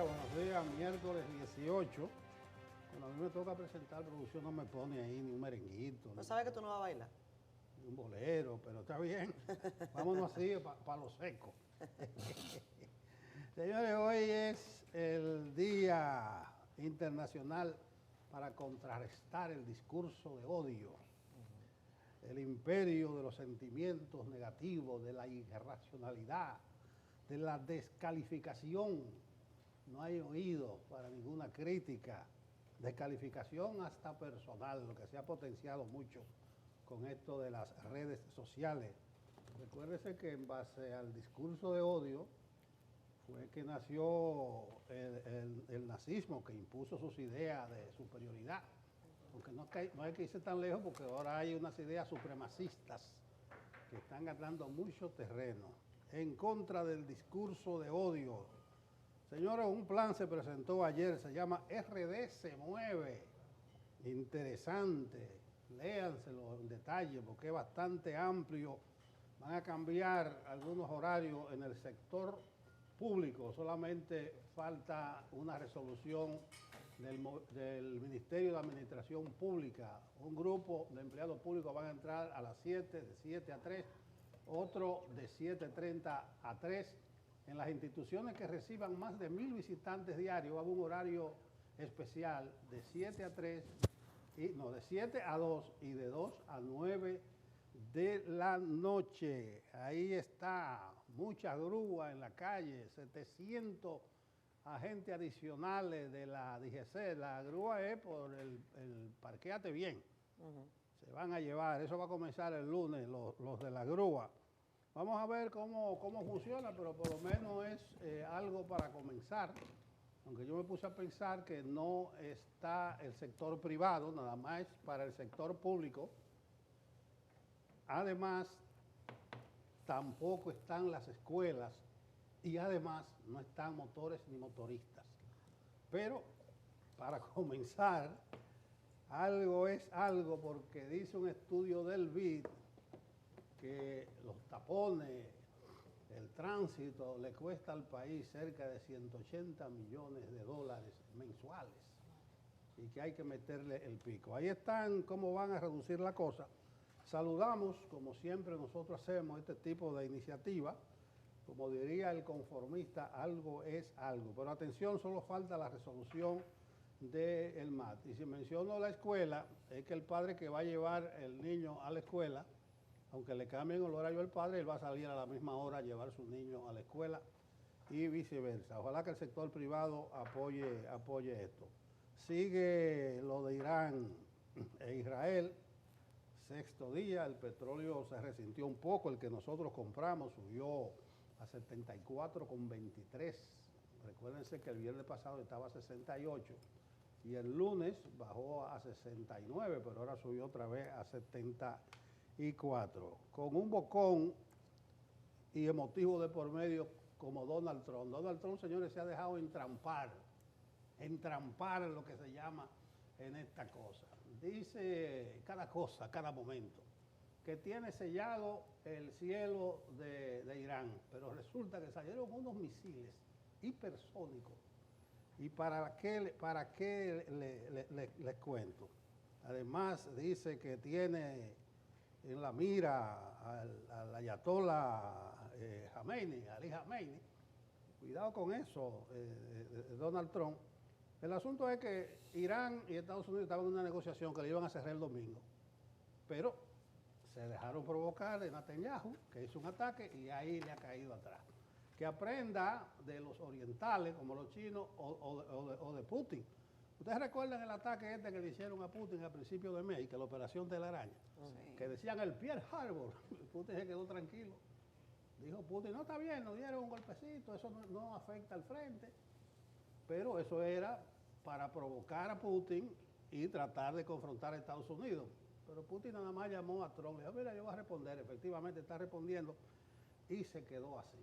buenos días, miércoles 18. Cuando a mí me toca presentar producción no me pone ahí ni un merenguito. ¿No sabes que tú no vas a bailar? Ni un bolero, pero está bien. Vámonos así para lo seco. Señores, hoy es el Día Internacional para contrarrestar el discurso de odio, el imperio de los sentimientos negativos, de la irracionalidad, de la descalificación. No hay oído para ninguna crítica, descalificación hasta personal, lo que se ha potenciado mucho con esto de las redes sociales. Recuérdese que en base al discurso de odio fue que nació el nazismo, que impuso sus ideas de superioridad. Aunque no hay que irse tan lejos, porque ahora hay unas ideas supremacistas que están ganando mucho terreno en contra del discurso de odio. Señores, un plan se presentó ayer, se llama RD se mueve. Interesante, léanselo en detalle porque es bastante amplio. Van a cambiar algunos horarios en el sector público, solamente falta una resolución del Ministerio de Administración Pública. Un grupo de empleados públicos van a entrar a las 7, de 7 a 3, otro de 7:30 a 3. En las instituciones que reciban más de 1.000 visitantes diarios, va a haber un horario especial de 7 a 3, de 7 a 2 y de 2 a 9 de la noche. Ahí está, mucha grúa en la calle, 700 agentes adicionales de la DGC. La grúa es por el parquéate bien. Se van a llevar, eso va a comenzar el lunes, los de la grúa. Vamos a ver cómo funciona, pero por lo menos es algo para comenzar. Aunque yo me puse a pensar que no está el sector privado, nada más para el sector público. Además, tampoco están las escuelas y además no están motores ni motoristas. Pero para comenzar, algo es algo, porque dice un estudio del BID que los tapones, el tránsito le cuesta al país cerca de 180 millones de dólares mensuales y que hay que meterle el pico. Ahí están cómo van a reducir la cosa. Saludamos, como siempre nosotros hacemos, este tipo de iniciativa. Como diría el conformista, algo es algo. Pero atención, solo falta la resolución del MAT. Y si menciono la escuela, es que el padre que va a llevar el niño a la escuela, aunque le cambien el horario al padre, él va a salir a la misma hora a llevar a su niño a la escuela y viceversa. Ojalá que el sector privado apoye esto. Sigue lo de Irán e Israel. Sexto día, el petróleo se resintió un poco, el que nosotros compramos subió a 74,23. Recuérdense que el viernes pasado estaba a 68 y el lunes bajó a 69, pero ahora subió otra vez a 74. Con un bocón y emotivo de por medio como Donald Trump. Donald Trump, señores, se ha dejado entrampar lo que se llama en esta cosa. Dice cada cosa, cada momento, que tiene sellado el cielo de Irán, pero resulta que salieron unos misiles hipersónicos. ¿Y para qué les cuento? Además dice que tiene en la mira al ayatollah Ali Khamenei. Cuidado con eso, Donald Trump. El asunto es que Irán y Estados Unidos estaban en una negociación que le iban a cerrar el domingo, pero se dejaron provocar de Netanyahu, que hizo un ataque y ahí le ha caído atrás. Que aprenda de los orientales, como los chinos, o de Putin. ¿Ustedes recuerdan el ataque este que le hicieron a Putin al principio de mes, que la operación de la araña? Sí. Que decían el Pearl Harbor. Putin se quedó tranquilo. Dijo Putin, no, está bien, nos dieron un golpecito, eso no afecta al frente. Pero eso era para provocar a Putin y tratar de confrontar a Estados Unidos. Pero Putin nada más llamó a Trump, le dijo, mira, yo voy a responder. Efectivamente está respondiendo y se quedó así,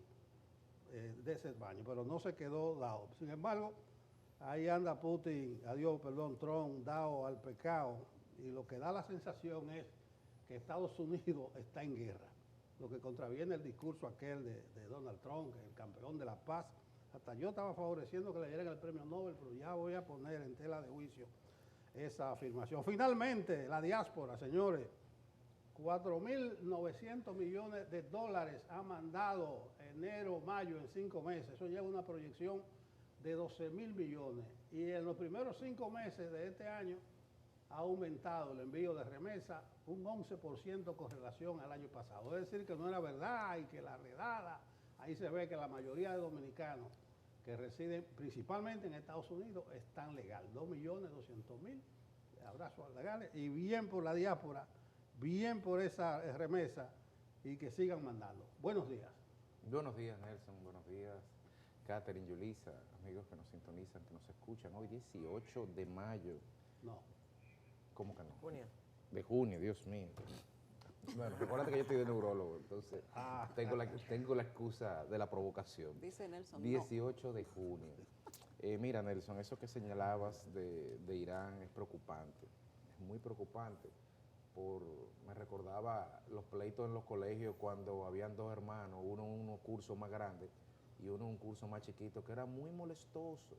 de ese baño, pero no se quedó dado. Sin embargo, ahí anda Trump dado al pecado, y lo que da la sensación es que Estados Unidos está en guerra, lo que contraviene el discurso aquel de Donald Trump, que es el campeón de la paz, Hasta yo estaba favoreciendo que le dieran el premio Nobel, pero ya voy a poner en tela de juicio esa afirmación. Finalmente, la diáspora, señores, 4.900 millones de dólares ha mandado enero, mayo, en 5 meses. Eso lleva una proyección de 12.000 millones. Y en los primeros 5 meses de este año ha aumentado el envío de remesa un 11% con relación al año pasado. Es decir, que no era verdad y que la redada, ahí se ve que la mayoría de dominicanos que residen principalmente en Estados Unidos están legal. 2.200.000 abrazos legales y bien por la diáspora, bien por esa remesa y que sigan mandando. Buenos días. Buenos días, Nelson. Buenos días, Catherine, Yulisa, amigos que nos sintonizan, que nos escuchan. Hoy 18 de mayo. No. ¿Cómo que no? Junio. De junio, Dios mío. Bueno, recuérdate que yo estoy de neurólogo, entonces tengo la excusa de la provocación. Dice Nelson, 18 de junio. Mira, Nelson, eso que señalabas de Irán es preocupante, es muy preocupante. Me recordaba los pleitos en los colegios cuando habían dos hermanos, uno en un curso más grande y uno en un curso más chiquito, que era muy molestoso.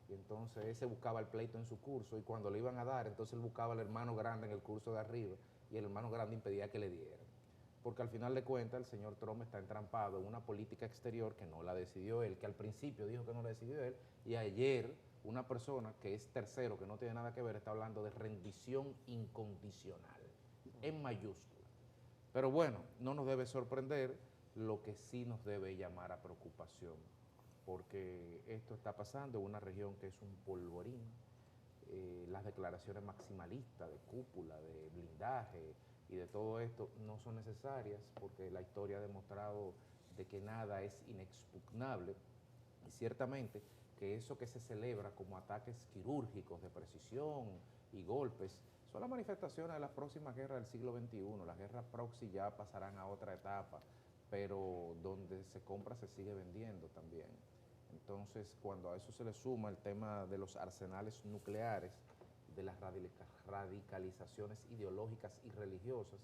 Y entonces ese buscaba el pleito en su curso y cuando le iban a dar, entonces él buscaba al hermano grande en el curso de arriba y el hermano grande impedía que le dieran. Porque al final de cuentas el señor Trump está entrampado en una política exterior que no la decidió él, que al principio dijo que no la decidió él, y ayer una persona que es tercero, que no tiene nada que ver, está hablando de rendición incondicional, en mayúscula. Pero bueno, no nos debe sorprender, lo que sí nos debe llamar a preocupación, porque esto está pasando en una región que es un polvorín. Las declaraciones maximalistas de cúpula, de blindaje y de todo esto no son necesarias porque la historia ha demostrado de que nada es inexpugnable y ciertamente que eso que se celebra como ataques quirúrgicos de precisión y golpes son las manifestaciones de las próximas guerras del siglo XXI. Las guerras proxy ya pasarán a otra etapa, pero donde se compra se sigue vendiendo también. Entonces, cuando a eso se le suma el tema de los arsenales nucleares, de las radicalizaciones ideológicas y religiosas,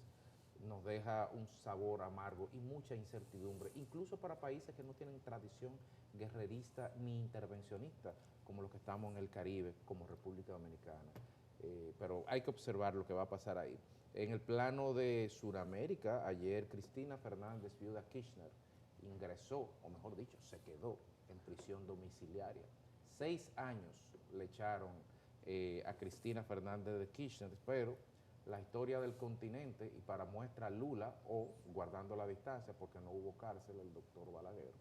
nos deja un sabor amargo y mucha incertidumbre, incluso para países que no tienen tradición guerrerista ni intervencionista, como los que estamos en el Caribe, como República Dominicana. Pero hay que observar lo que va a pasar ahí. En el plano de Sudamérica, ayer Cristina Fernández, viuda Kirchner, ingresó, o mejor dicho, se quedó en prisión domiciliaria. 6 años le echaron a Cristina Fernández de Kirchner, pero la historia del continente, y para muestra Lula, o guardando la distancia, porque no hubo cárcel, el doctor Balaguer,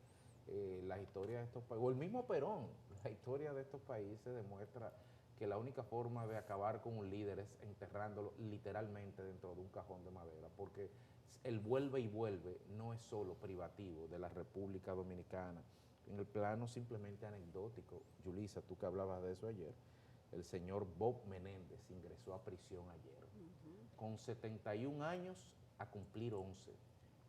la historia de estos países, o el mismo Perón, la historia de estos países demuestra que la única forma de acabar con un líder es enterrándolo literalmente dentro de un cajón de madera, porque el vuelve y vuelve no es solo privativo de la República Dominicana. En el plano simplemente anecdótico, Yulisa, tú que hablabas de eso ayer, el señor Bob Menéndez ingresó a prisión ayer, con 71 años a cumplir 11.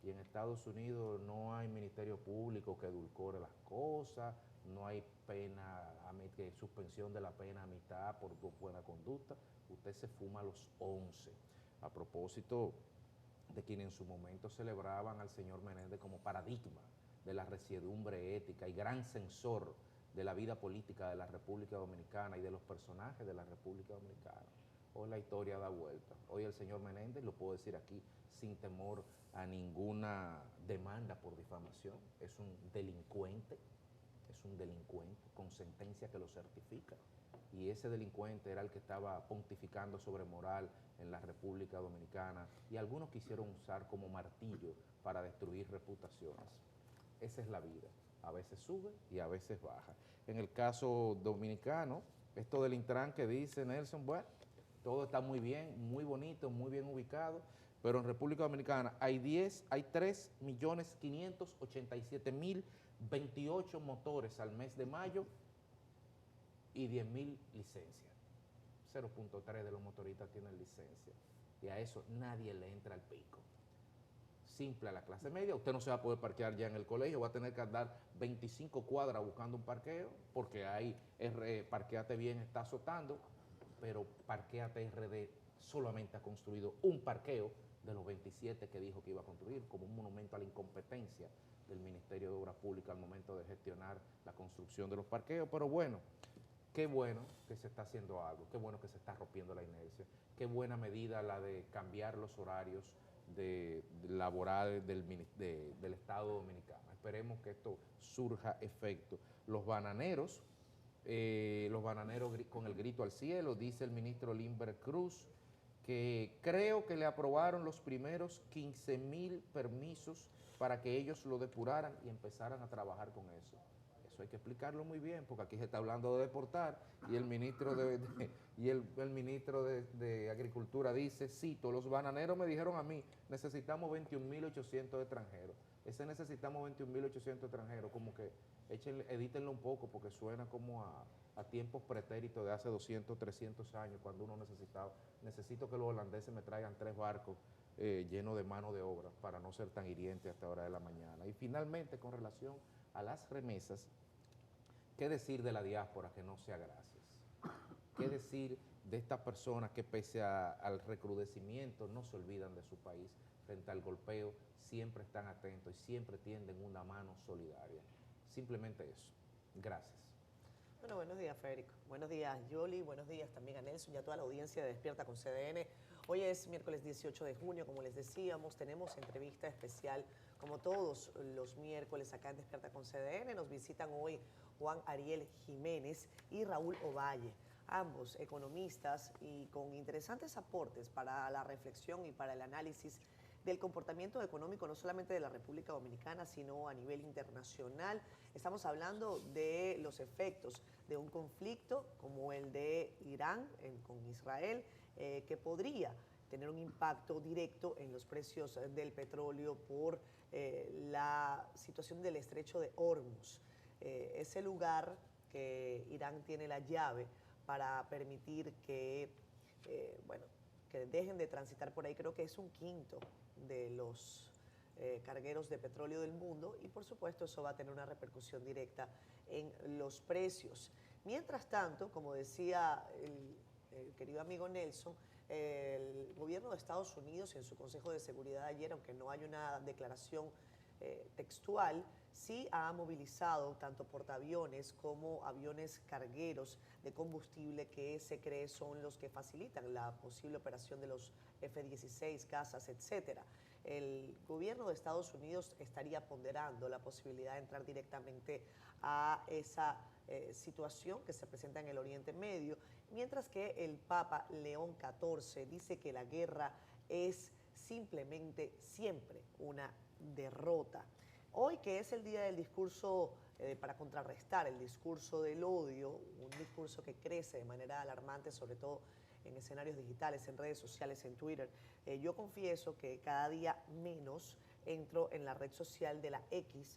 Y en Estados Unidos no hay ministerio público que edulcore las cosas, no hay pena, suspensión de la pena a mitad por buena conducta, usted se fuma a los 11. A propósito de quienes en su momento celebraban al señor Menéndez como paradigma de la resiedumbre ética y gran censor de la vida política de la República Dominicana y de los personajes de la República Dominicana. Hoy la historia da vuelta. Hoy el señor Menéndez, lo puedo decir aquí sin temor a ninguna demanda por difamación, es un delincuente con sentencia que lo certifica. Y ese delincuente era el que estaba pontificando sobre moral en la República Dominicana y algunos quisieron usar como martillo para destruir reputaciones. Esa es la vida. A veces sube y a veces baja. En el caso dominicano, esto del Intran que dice Nelson, bueno, todo está muy bien, muy bonito, muy bien ubicado, pero en República Dominicana hay 3.587.028 motores al mes de mayo y 10.000 licencias. 0.3 de los motoristas tienen licencia. Y a eso nadie le entra al pico. Simple a la clase media, usted no se va a poder parquear ya en el colegio, va a tener que andar 25 cuadras buscando un parqueo, porque ahí Parquéate Bien está azotando, pero Parquéate RD solamente ha construido un parqueo de los 27 que dijo que iba a construir, como un monumento a la incompetencia del Ministerio de Obras Públicas al momento de gestionar la construcción de los parqueos, pero bueno, qué bueno que se está haciendo algo, qué bueno que se está rompiendo la inercia, qué buena medida la de cambiar los horarios laborales del Estado Dominicano. Esperemos que esto surja efecto. Los bananeros con el grito al cielo, dice el ministro Limber Cruz, que creo que le aprobaron los primeros 15,000 permisos para que ellos lo depuraran y empezaran a trabajar con eso. Eso hay que explicarlo muy bien, porque aquí se está hablando de deportar y el ministro el ministro de Agricultura dice, cito, los bananeros me dijeron a mí, necesitamos 21.800 extranjeros. Ese necesitamos 21.800 extranjeros, como que edítenlo un poco, porque suena como a tiempos pretéritos de hace 200, 300 años, cuando uno necesito que los holandeses me traigan 3 barcos llenos de mano de obra para no ser tan hiriente hasta hora de la mañana. Y finalmente, con relación a las remesas, ¿qué decir de la diáspora que no sea gracias? ¿Qué decir de estas personas que pese al recrudecimiento no se olvidan de su país frente al golpeo, siempre están atentos y siempre tienden una mano solidaria? Simplemente eso. Gracias. Bueno, buenos días, Federico. Buenos días, Yoli. Buenos días también a Nelson y a toda la audiencia de Despierta con CDN. Hoy es miércoles 18 de junio, como les decíamos, tenemos entrevista especial, como todos los miércoles acá en Despierta con CDN. Nos visitan hoy Juan Ariel Jiménez y Raúl Ovalle, ambos economistas y con interesantes aportes para la reflexión y para el análisis del comportamiento económico no solamente de la República Dominicana, sino a nivel internacional. Estamos hablando de los efectos de un conflicto como el de Irán con Israel, que podría tener un impacto directo en los precios del petróleo por la situación del estrecho de Hormuz. Ese lugar que Irán tiene la llave para permitir que, que dejen de transitar por ahí, creo que es 1/5 de los cargueros de petróleo del mundo, y por supuesto eso va a tener una repercusión directa en los precios. Mientras tanto, como decía el querido amigo Nelson, el gobierno de Estados Unidos en su Consejo de Seguridad ayer, aunque no hay una declaración textual, sí ha movilizado tanto portaaviones como aviones cargueros de combustible que se cree son los que facilitan la posible operación de los F-16, cazas, etcétera. El gobierno de Estados Unidos estaría ponderando la posibilidad de entrar directamente a esa situación que se presenta en el Oriente Medio, mientras que el Papa León XIV dice que la guerra es simplemente siempre una derrota. Hoy, que es el día del discurso para contrarrestar el discurso del odio, un discurso que crece de manera alarmante, sobre todo en escenarios digitales, en redes sociales, en Twitter, yo confieso que cada día menos entro en la red social de la X,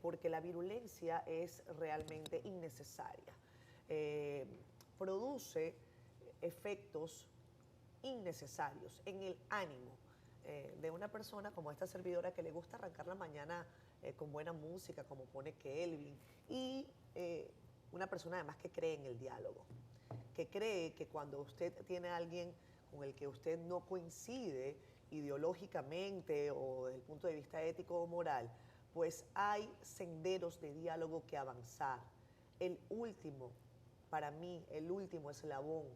porque la virulencia es realmente innecesaria. Produce efectos innecesarios en el ánimo de una persona como esta servidora, que le gusta arrancar la mañana con buena música, como pone Kelvin, y una persona además que cree en el diálogo, que cree que cuando usted tiene a alguien con el que usted no coincide ideológicamente o desde el punto de vista ético o moral, pues hay senderos de diálogo que avanzar. El último, para mí, el último eslabón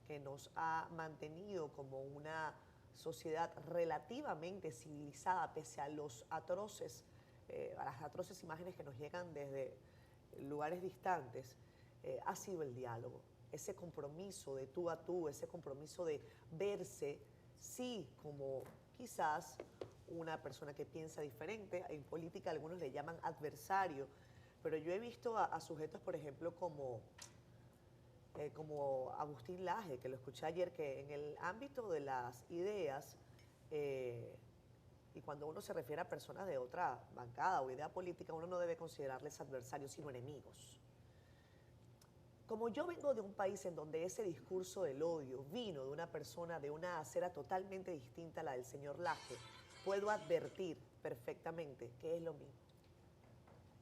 que nos ha mantenido como una sociedad relativamente civilizada, pese a las atroces imágenes que nos llegan desde lugares distantes, ha sido el diálogo. Ese compromiso de tú a tú, ese compromiso de verse, sí, como quizás una persona que piensa diferente. En política algunos le llaman adversario, pero yo he visto a sujetos, por ejemplo, como Agustín Laje, que lo escuché ayer, que en el ámbito de las ideas, y cuando uno se refiere a personas de otra bancada o idea política, uno no debe considerarles adversarios, sino enemigos. Como yo vengo de un país en donde ese discurso del odio vino de una persona de una acera totalmente distinta a la del señor Laje, puedo advertir perfectamente que es lo mismo.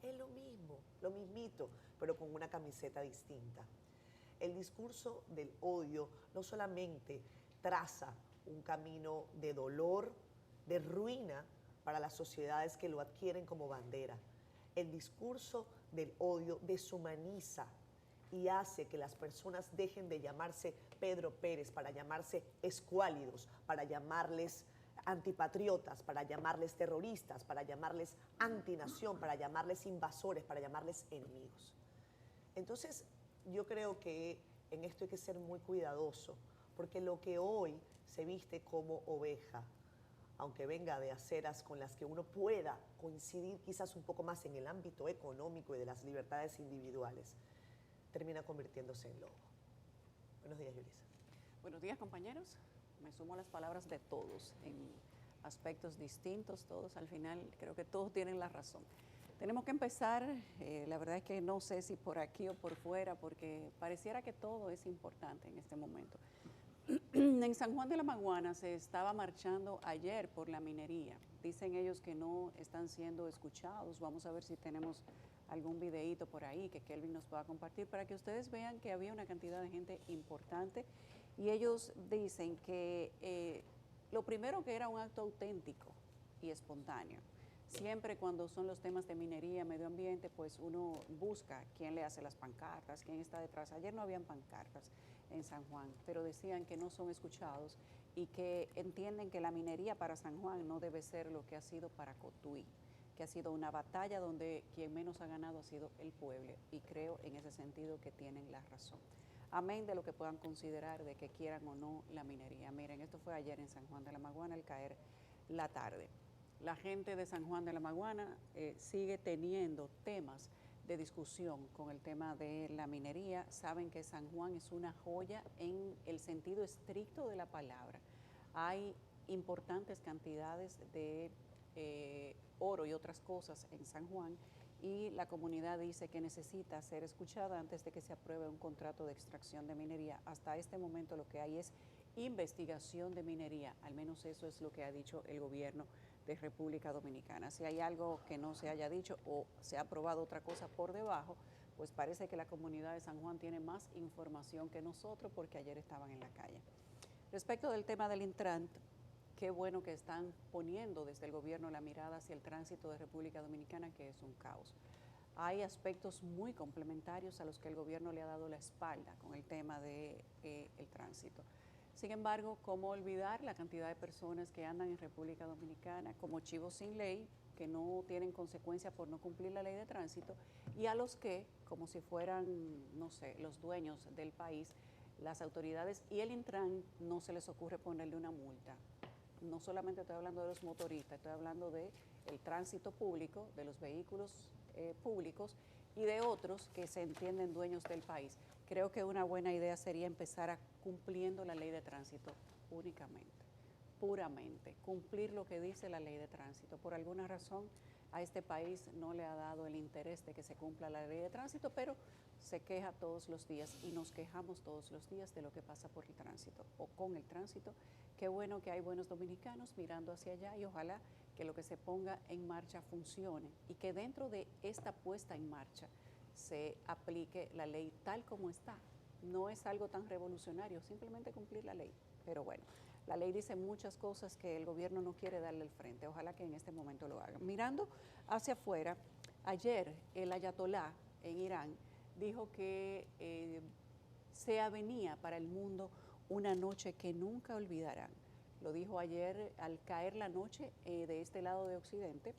Es lo mismo, lo mismito, pero con una camiseta distinta. El discurso del odio no solamente traza un camino de dolor, de ruina para las sociedades que lo adquieren como bandera. El discurso del odio deshumaniza y hace que las personas dejen de llamarse Pedro Pérez para llamarse escuálidos, para llamarles antipatriotas, para llamarles terroristas, para llamarles antinación, para llamarles invasores, para llamarles enemigos. Entonces, yo creo que en esto hay que ser muy cuidadoso, porque lo que hoy se viste como oveja, aunque venga de aceras con las que uno pueda coincidir quizás un poco más en el ámbito económico y de las libertades individuales, termina convirtiéndose en lobo. Buenos días, Yulisa. Buenos días, compañeros. Me sumo a las palabras de todos en aspectos distintos, todos al final creo que todos tienen la razón. Tenemos que empezar, la verdad es que no sé si por aquí o por fuera, porque pareciera que todo es importante en este momento. En San Juan de la Maguana se estaba marchando ayer por la minería. Dicen ellos que no están siendo escuchados. Vamos a ver si tenemos algún videíto por ahí que Kelvin nos pueda compartir para que ustedes vean que había una cantidad de gente importante. Y ellos dicen que lo primero que era un acto auténtico y espontáneo. Siempre cuando son los temas de minería, medio ambiente, pues uno busca quién le hace las pancartas, quién está detrás. Ayer no habían pancartas en San Juan, pero decían que no son escuchados y que entienden que la minería para San Juan no debe ser lo que ha sido para Cotuí, que ha sido una batalla donde quien menos ha ganado ha sido el pueblo, y creo en ese sentido que tienen la razón. Amén de lo que puedan considerar de que quieran o no la minería. Miren, esto fue ayer en San Juan de la Maguana al caer la tarde. La gente de San Juan de la Maguana sigue teniendo temas de discusión con el tema de la minería. Saben que San Juan es una joya en el sentido estricto de la palabra. Hay importantes cantidades de oro y otras cosas en San Juan, y la comunidad dice que necesita ser escuchada antes de que se apruebe un contrato de extracción de minería. Hasta este momento lo que hay es investigación de minería, al menos eso es lo que ha dicho el gobierno de República Dominicana. Si hay algo que no se haya dicho o se ha aprobado otra cosa por debajo, pues parece que la comunidad de San Juan tiene más información que nosotros, porque ayer estaban en la calle. Respecto del tema del Intran, qué bueno que están poniendo desde el gobierno la mirada hacia el tránsito de República Dominicana, que es un caos. Hay aspectos muy complementarios a los que el gobierno le ha dado la espalda con el tema del tránsito. Sin embargo, ¿cómo olvidar la cantidad de personas que andan en República Dominicana como chivos sin ley, que no tienen consecuencias por no cumplir la ley de tránsito, y a los que, como si fueran, no sé, los dueños del país, las autoridades y el Intran no se les ocurre ponerle una multa? No solamente estoy hablando de los motoristas, estoy hablando del tránsito público, de los vehículos públicos y de otros que se entienden dueños del país. Creo que una buena idea sería empezar a cumpliendo la ley de tránsito únicamente, puramente, cumplir lo que dice la ley de tránsito. Por alguna razón a este país no le ha dado el interés de que se cumpla la ley de tránsito, pero se queja todos los días y nos quejamos todos los días de lo que pasa por el tránsito o con el tránsito. Qué bueno que hay buenos dominicanos mirando hacia allá, y ojalá que lo que se ponga en marcha funcione y que dentro de esta puesta en marcha se aplique la ley tal como está. No es algo tan revolucionario, simplemente cumplir la ley. Pero bueno, la ley dice muchas cosas que el gobierno no quiere darle el frente. Ojalá que en este momento lo hagan. Mirando hacia afuera, ayer el ayatolá en Irán dijo que se avenía para el mundo una noche que nunca olvidarán. Lo dijo ayer al caer la noche de este lado de Occidente,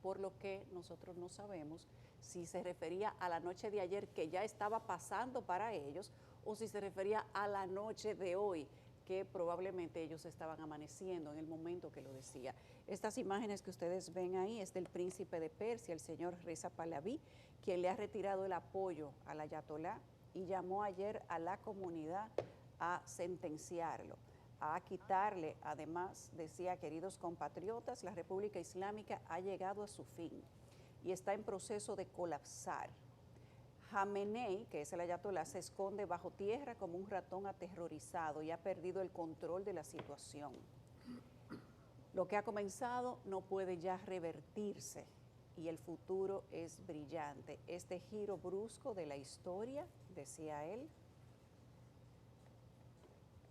por lo que nosotros no sabemos si se refería a la noche de ayer que ya estaba pasando para ellos, o si se refería a la noche de hoy, que probablemente ellos estaban amaneciendo en el momento que lo decía. Estas imágenes que ustedes ven ahí es del príncipe de Persia, el señor Reza Pahlaví, quien le ha retirado el apoyo al ayatolá y llamó ayer a la comunidad a sentenciarlo, a quitarle. Además, decía: queridos compatriotas, la República Islámica ha llegado a su fin y está en proceso de colapsar. Jamenei, que es el ayatolá, se esconde bajo tierra como un ratón aterrorizado y ha perdido el control de la situación. Lo que ha comenzado no puede ya revertirse y el futuro es brillante. Este giro brusco de la historia, decía él,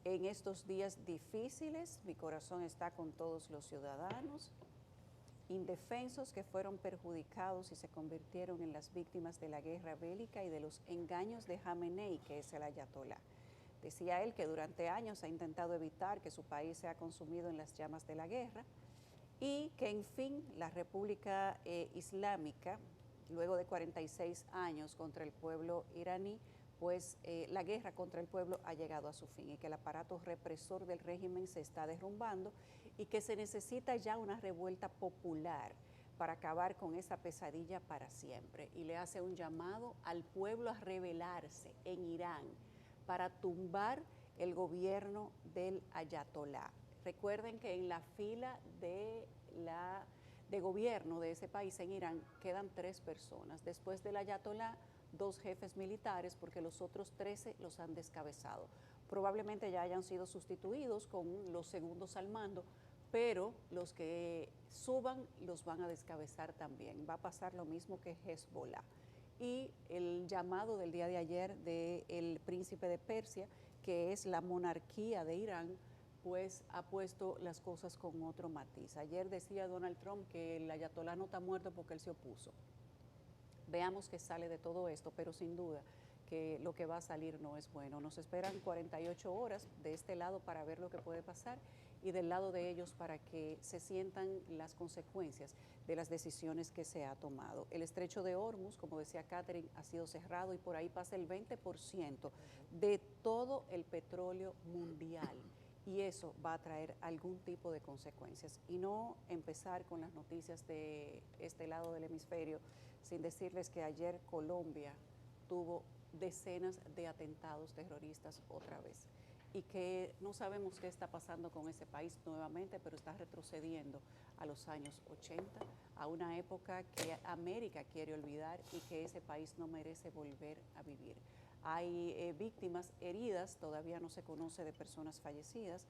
en estos días difíciles. Mi corazón está con todos los ciudadanos indefensos que fueron perjudicados y se convirtieron en las víctimas de la guerra bélica y de los engaños de Jamenei, que es el ayatolá. Decía él que durante años ha intentado evitar que su país sea consumido en las llamas de la guerra y que, en fin, la República Islámica, luego de 46 años contra el pueblo iraní, pues la guerra contra el pueblo ha llegado a su fin y que el aparato represor del régimen se está derrumbando y que se necesita ya una revuelta popular para acabar con esa pesadilla para siempre. Y le hace un llamado al pueblo a rebelarse en Irán para tumbar el gobierno del ayatolá. Recuerden que en la fila de gobierno de ese país en Irán quedan 3 personas. Después del ayatolá, 2 jefes militares, porque los otros 13 los han descabezado. Probablemente ya hayan sido sustituidos con los segundos al mando, pero los que suban los van a descabezar también. Va a pasar lo mismo que Hezbollah. Y el llamado del día de ayer del príncipe de Persia, que es la monarquía de Irán, pues ha puesto las cosas con otro matiz. Ayer decía Donald Trump que el ayatolá no está muerto porque él se opuso. Veamos qué sale de todo esto, pero sin duda que lo que va a salir no es bueno. Nos esperan 48 horas de este lado para ver lo que puede pasar y del lado de ellos para que se sientan las consecuencias de las decisiones que se ha tomado. El estrecho de Hormuz, como decía Catherine, ha sido cerrado y por ahí pasa el 20% de todo el petróleo mundial. Y eso va a traer algún tipo de consecuencias. Y no empezar con las noticias de este lado del hemisferio sin decirles que ayer Colombia tuvo decenas de atentados terroristas otra vez y que no sabemos qué está pasando con ese país nuevamente, pero está retrocediendo a los años 80, a una época que América quiere olvidar y que ese país no merece volver a vivir. Hay víctimas heridas, todavía no se conoce de personas fallecidas,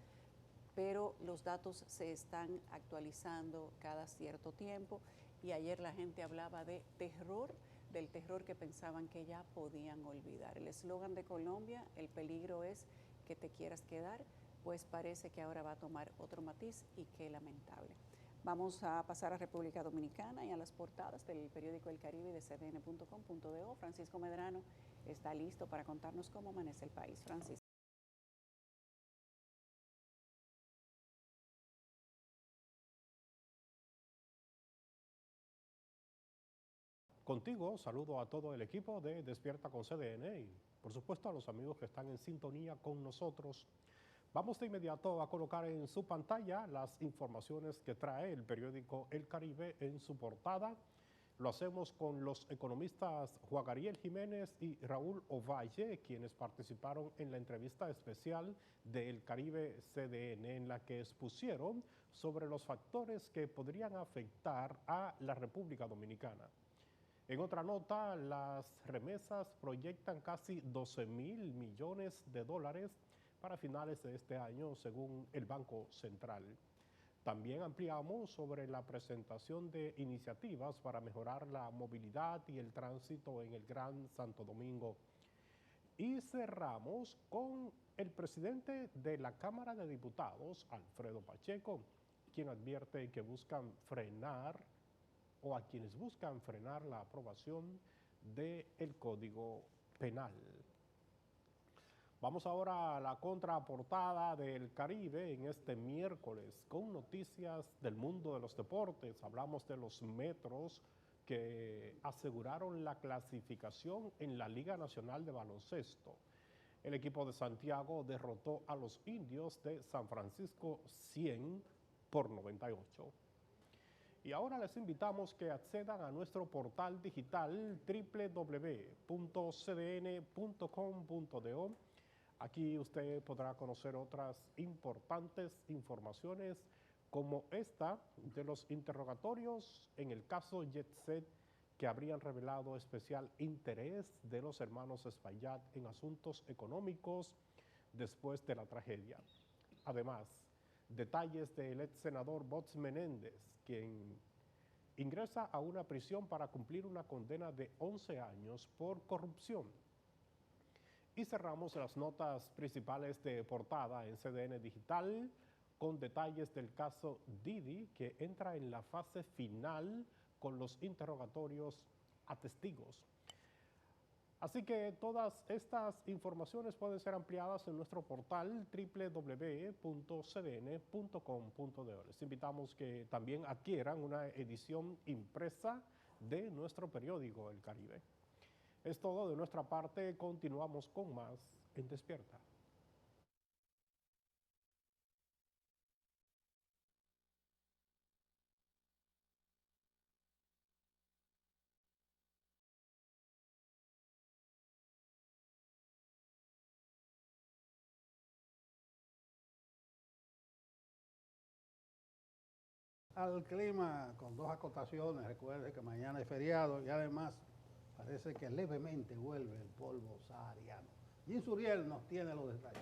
pero los datos se están actualizando cada cierto tiempo y ayer la gente hablaba de terror, del terror que pensaban que ya podían olvidar. El eslogan de Colombia, el peligro es que te quieras quedar, pues parece que ahora va a tomar otro matiz y qué lamentable. Vamos a pasar a República Dominicana y a las portadas del periódico El Caribe y de cdn.com.do. Francisco Medrano está listo para contarnos cómo amanece el país. Francisco. Contigo saludo a todo el equipo de Despierta con CDN y por supuesto a los amigos que están en sintonía con nosotros. Vamos de inmediato a colocar en su pantalla las informaciones que trae el periódico El Caribe en su portada. Lo hacemos con los economistas Juan Ariel Jiménez y Raúl Ovalle, quienes participaron en la entrevista especial de El Caribe CDN, en la que expusieron sobre los factores que podrían afectar a la República Dominicana. En otra nota, las remesas proyectan casi 12.000 millones de dólares para finales de este año, según el Banco Central. También ampliamos sobre la presentación de iniciativas para mejorar la movilidad y el tránsito en el Gran Santo Domingo. Y cerramos con el presidente de la Cámara de Diputados, Alfredo Pacheco, quien advierte que buscan frenar o a quienes buscan frenar la aprobación del Código Penal. Vamos ahora a la contraportada del Caribe en este miércoles con noticias del mundo de los deportes. Hablamos de los Metros que aseguraron la clasificación en la Liga Nacional de Baloncesto. El equipo de Santiago derrotó a los Indios de San Francisco 100 por 98. Y ahora les invitamos que accedan a nuestro portal digital www.cdn.com.do. Aquí usted podrá conocer otras importantes informaciones como esta de los interrogatorios en el caso Jetset que habrían revelado especial interés de los hermanos Espaillat en asuntos económicos después de la tragedia. Además, detalles del ex senador Bots Menéndez, quien ingresa a una prisión para cumplir una condena de 11 años por corrupción. Y cerramos las notas principales de portada en CDN Digital con detalles del caso Didi, que entra en la fase final con los interrogatorios a testigos. Así que todas estas informaciones pueden ser ampliadas en nuestro portal www.cdn.com.do. Les invitamos que también adquieran una edición impresa de nuestro periódico El Caribe. Es todo de nuestra parte, continuamos con más en Despierta. Al clima con dos acotaciones, recuerde que mañana es feriado y además parece que levemente vuelve el polvo sahariano. Jim Suriel nos tiene los detalles.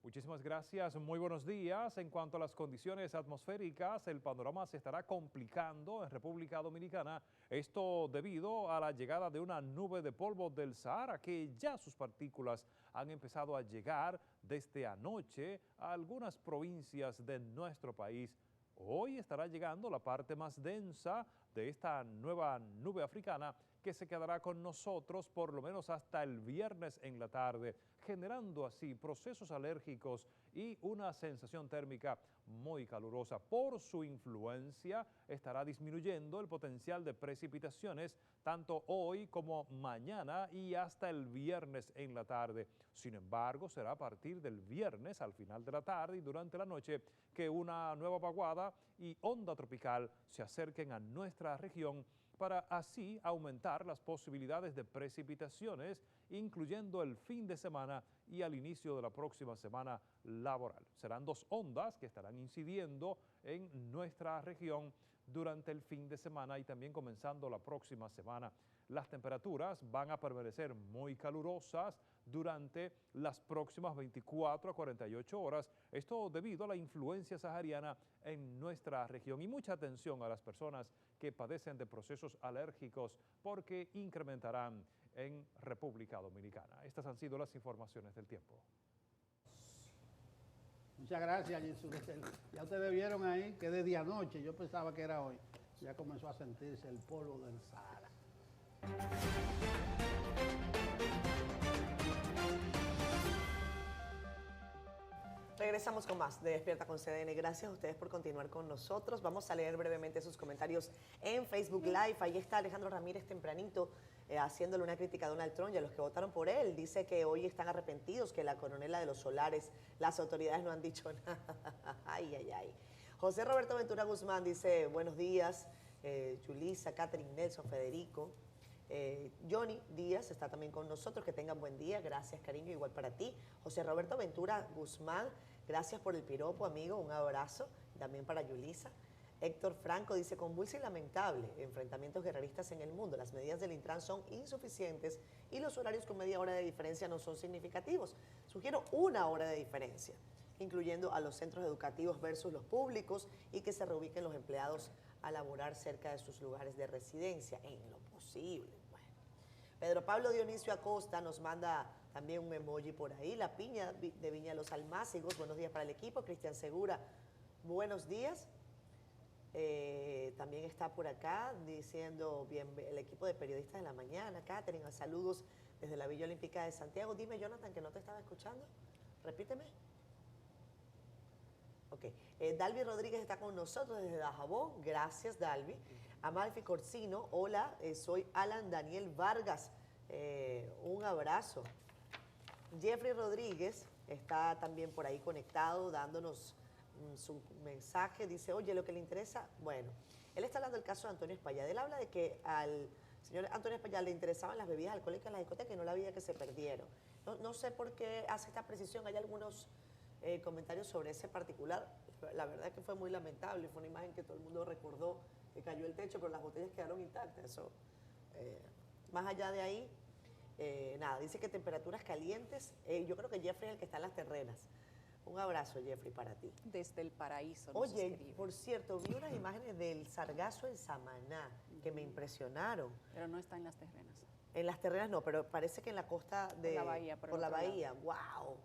Muchísimas gracias, muy buenos días. En cuanto a las condiciones atmosféricas, el panorama se estará complicando en República Dominicana, esto debido a la llegada de una nube de polvo del Sahara que ya sus partículas han empezado a llegar desde anoche a algunas provincias de nuestro país. Hoy estará llegando la parte más densa de esta nueva nube africana que se quedará con nosotros por lo menos hasta el viernes en la tarde, generando así procesos alérgicos y una sensación térmica muy calurosa. Por su influencia estará disminuyendo el potencial de precipitaciones tanto hoy como mañana y hasta el viernes en la tarde. Sin embargo, será a partir del viernes al final de la tarde y durante la noche que una nueva vaguada y onda tropical se acerquen a nuestra región para así aumentar las posibilidades de precipitaciones, incluyendo el fin de semana y al inicio de la próxima semana laboral. Serán dos ondas que estarán incidiendo en nuestra región durante el fin de semana y también comenzando la próxima semana. Las temperaturas van a permanecer muy calurosas durante las próximas 24 a 48 horas, esto debido a la influencia sahariana en nuestra región. Y mucha atención a las personas que padecen de procesos alérgicos porque incrementarán en República Dominicana. Estas han sido las informaciones del tiempo. Muchas gracias, Jesús. Ya ustedes vieron ahí que desde anoche, yo pensaba que era hoy, ya comenzó a sentirse el polvo del Sahara. Regresamos con más de Despierta con CDN. Gracias a ustedes por continuar con nosotros. Vamos a leer brevemente sus comentarios en Facebook Live. Ahí está Alejandro Ramírez tempranito haciéndole una crítica a Donald Trump y a los que votaron por él. Dice que hoy están arrepentidos, que la coronela de los solares, las autoridades no han dicho nada. Ay, ay, ay. José Roberto Ventura Guzmán dice, buenos días. Yulisa, Catherine, Nelson, Federico. Johnny Díaz está también con nosotros, que tengan buen día, gracias cariño, igual para ti. José Roberto Ventura Guzmán, gracias por el piropo amigo, un abrazo, también para Yulisa. Héctor Franco dice, convulso y lamentable, enfrentamientos guerreristas en el mundo, las medidas del Intran son insuficientes y los horarios con media hora de diferencia no son significativos. Sugiero una hora de diferencia, incluyendo a los centros educativos versus los públicos y que se reubiquen los empleados a laborar cerca de sus lugares de residencia, en lo posible. Bueno. Pedro Pablo Dionisio Acosta nos manda también un emoji por ahí, la piña de Viña Los Almácigos, buenos días para el equipo. Cristian Segura, buenos días. También está por acá diciendo, bien, el equipo de periodistas de la mañana, Catherine, saludos desde la Villa Olímpica de Santiago. Dime, Jonathan, que no te estaba escuchando, repíteme. Ok, Dalvi Rodríguez está con nosotros desde Dajabón, gracias Dalvi. Amalfi Corsino, hola, soy Alan Daniel Vargas, un abrazo. Jeffrey Rodríguez está también por ahí conectado, dándonos su mensaje, dice, oye, lo que le interesa, bueno, él está hablando del caso de Antonio Espaillat. Él habla de que al señor Antonio Espaillat le interesaban las bebidas alcohólicas en la discoteca y no la vida que se perdieron. No sé por qué hace esta precisión, hay algunos comentarios sobre ese particular. La verdad es que fue muy lamentable, fue una imagen que todo el mundo recordó, que cayó el techo, pero las botellas quedaron intactas. Eso, más allá de ahí, nada, dice que temperaturas calientes, yo creo que Jeffrey es el que está en las terrenas. Un abrazo, Jeffrey, para ti. Desde el paraíso nos Oye, escribe. por cierto, vi unas imágenes del sargazo en Samaná que me impresionaron. Pero no está en las terrenas. En las terrenas no, pero parece que en la costa de... la bahía, por el Por la otro lado. bahía, wow.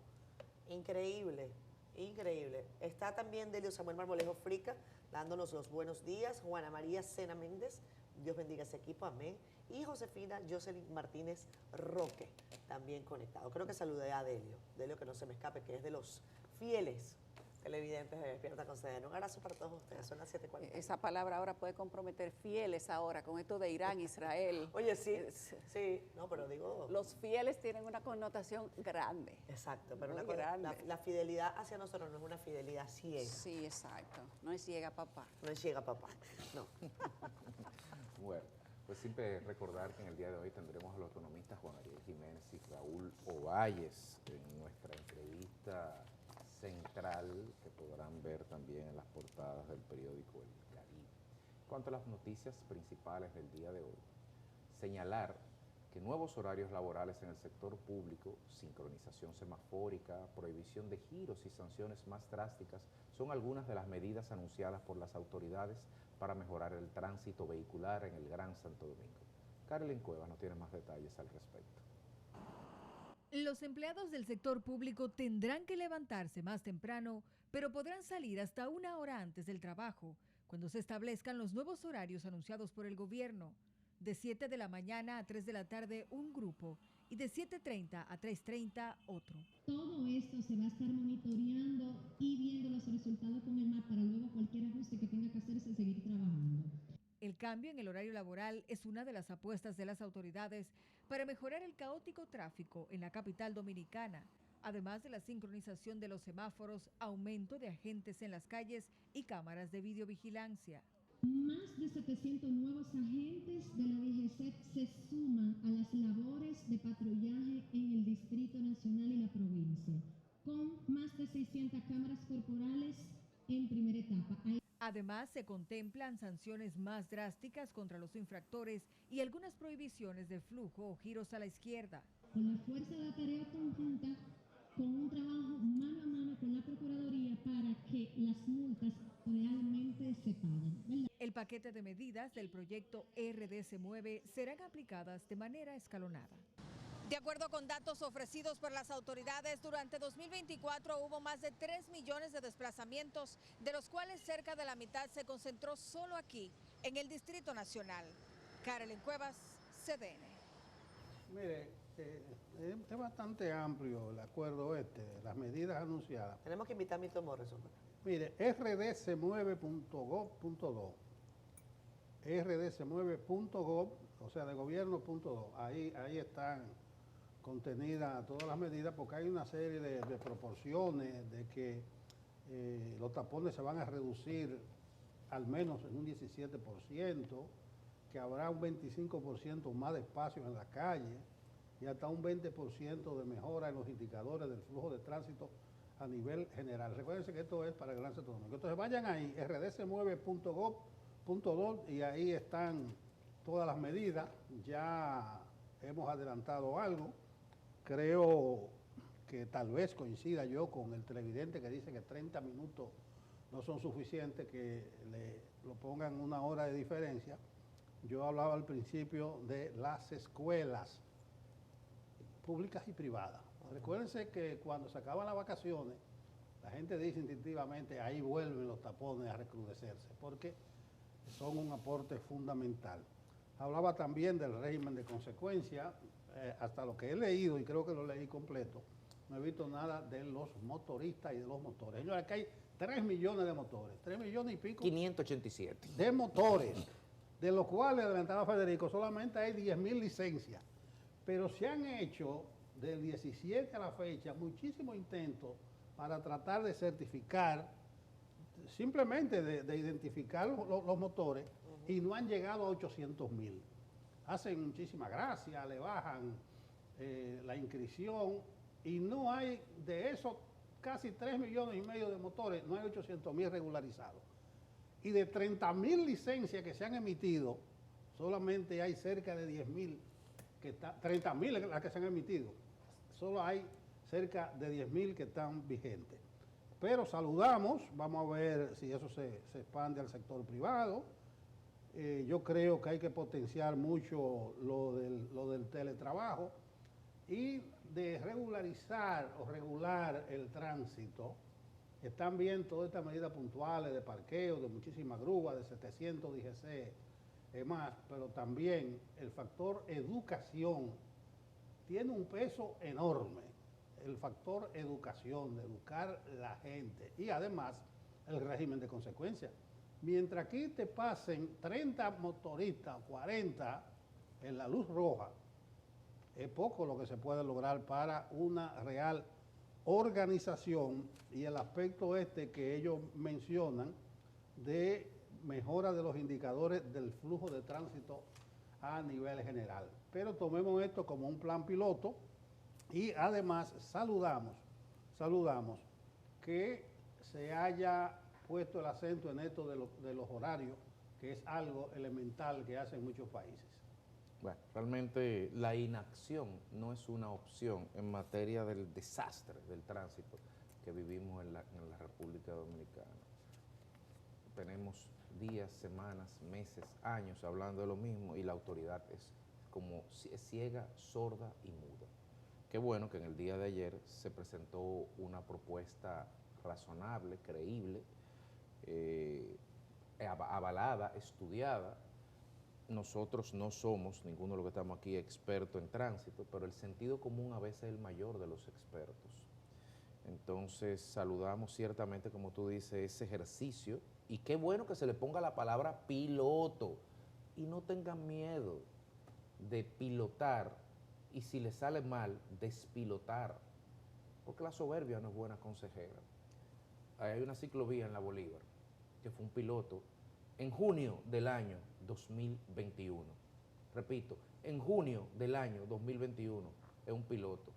Increíble, increíble. Está también Delio Samuel Marmolejo Frica dándonos los buenos días. Juana María Sena Méndez, Dios bendiga ese equipo, amén. Y Josefina Jocelyn Martínez Roque, también conectado. Creo que saludé a Delio, Delio que no se me escape, que es de los fieles televidentes de Despierta con CDN. Un abrazo para todos ustedes, son las 7:40. Esa palabra ahora puede comprometer fieles ahora con esto de Irán, Israel. Oye, sí, sí, no, pero digo... Los fieles tienen una connotación grande. Exacto, pero Muy una cosa, grande. la fidelidad hacia nosotros no es una fidelidad ciega. Sí, exacto. No es ciega, papá. No es ciega, papá. No. Bueno, pues siempre recordar que en el día de hoy tendremos a los economistas Juan Ariel Jiménez y Raúl Ovalles en nuestra entrevista central, que podrán ver también en las portadas del periódico El Caribe. En cuanto a las noticias principales del día de hoy, señalar que nuevos horarios laborales en el sector público, sincronización semafórica, prohibición de giros y sanciones más drásticas son algunas de las medidas anunciadas por las autoridades para mejorar el tránsito vehicular en el Gran Santo Domingo. Carolyn Cuevas nos tiene más detalles al respecto. Los empleados del sector público tendrán que levantarse más temprano, pero podrán salir hasta 1 hora antes del trabajo, cuando se establezcan los nuevos horarios anunciados por el gobierno. De 7 de la mañana a 3 de la tarde un grupo y de 7:30 a 3:30 otro. Todo esto se va a estar monitoreando y viendo los resultados con el MAP para luego cualquier ajuste que tenga que hacerse seguir trabajando. El cambio en el horario laboral es una de las apuestas de las autoridades para mejorar el caótico tráfico en la capital dominicana, además de la sincronización de los semáforos, aumento de agentes en las calles y cámaras de videovigilancia. Más de 700 nuevos agentes de la DGCET se suman a las labores de patrullaje en el Distrito Nacional y la provincia, con más de 600 cámaras corporales en primera etapa. Además, se contemplan sanciones más drásticas contra los infractores y algunas prohibiciones de flujo o giros a la izquierda. Con la fuerza de la tarea conjunta, con un trabajo mano a mano con la Procuraduría para que las multas realmente se paguen, ¿verdad? El paquete de medidas del proyecto RD se mueve serán aplicadas de manera escalonada. De acuerdo con datos ofrecidos por las autoridades, durante 2024 hubo más de 3 millones de desplazamientos, de los cuales cerca de la mitad se concentró solo aquí, en el Distrito Nacional. Carolyn Cuevas, CDN. Mire, es bastante amplio el acuerdo las medidas anunciadas. Tenemos que invitar a Milton Morrison. Mire, rdsemueve.gov.do, rdsemueve.gov, o sea, de gobierno.do, ahí están contenidas todas las medidas, porque hay una serie de proporciones de que los tapones se van a reducir al menos en un 17%, que habrá un 25% más de espacio en la calle y hasta un 20% de mejora en los indicadores del flujo de tránsito a nivel general. Recuérdense que esto es para el Gran Santo Domingo. Entonces vayan ahí, rdsemueve.gov.do, y ahí están todas las medidas. Ya hemos adelantado algo. Creo que tal vez coincida yo con el televidente que dice que 30 minutos no son suficientes, que lo pongan 1 hora de diferencia. Yo hablaba al principio de las escuelas públicas y privadas. Recuérdense que cuando se acaban las vacaciones, la gente dice instintivamente, ahí vuelven los tapones a recrudecerse, porque son un aporte fundamental. Hablaba también del régimen de consecuencia. Hasta lo que he leído, y creo que lo leí completo, no he visto nada de los motoristas y de los motores. Señores, aquí hay 3 millones de motores, 3 millones y pico 587. de motores, de los cuales, adelantaba Federico, solamente hay 10.000 licencias. Pero se han hecho, del 17 a la fecha, muchísimos intentos para tratar de certificar, simplemente de identificar los motores, y no han llegado a 800.000. Hacen muchísima gracia, le bajan la inscripción, y no hay, de esos casi 3,5 millones de motores, no hay 800.000 regularizados. Y de 30.000 licencias que se han emitido, solamente hay cerca de 10.000, 30.000 las que se han emitido, solo hay cerca de 10.000 que están vigentes. pero saludamos, vamos a ver si eso se expande al sector privado. Yo creo que hay que potenciar mucho lo del teletrabajo y de regularizar o regular el tránsito. Están bien todas estas medidas puntuales de parqueo, de muchísimas grúas, de 700 DGC, más, pero también el factor educación tiene un peso enorme. El factor educación, de educar la gente y además el régimen de consecuencias. Mientras aquí te pasen 30 motoristas, 40 en la luz roja, es poco lo que se puede lograr para una real organización y el aspecto que ellos mencionan de mejora de los indicadores del flujo de tránsito a nivel general. Pero tomemos esto como un plan piloto y además saludamos que se haya puesto el acento en esto de los horarios, que es algo elemental que hacen muchos países. Bueno, realmente la inacción no es una opción en materia del desastre del tránsito que vivimos en la República Dominicana. Tenemos días, semanas, meses, años hablando de lo mismo y la autoridad es ciega, sorda y muda. Qué bueno que en el día de ayer se presentó una propuesta razonable, creíble, avalada, estudiada. Nosotros no somos, ninguno de los que estamos aquí, expertos en tránsito, pero el sentido común a veces es el mayor de los expertos. Entonces saludamos ciertamente, como tú dices, ese ejercicio y qué bueno que se le ponga la palabra piloto y no tengan miedo de pilotar y si le sale mal, despilotar, porque la soberbia no es buena consejera. Hay una ciclovía en la Bolívar que fue un piloto en junio del año 2021. Repito, en junio del año 2021 es un piloto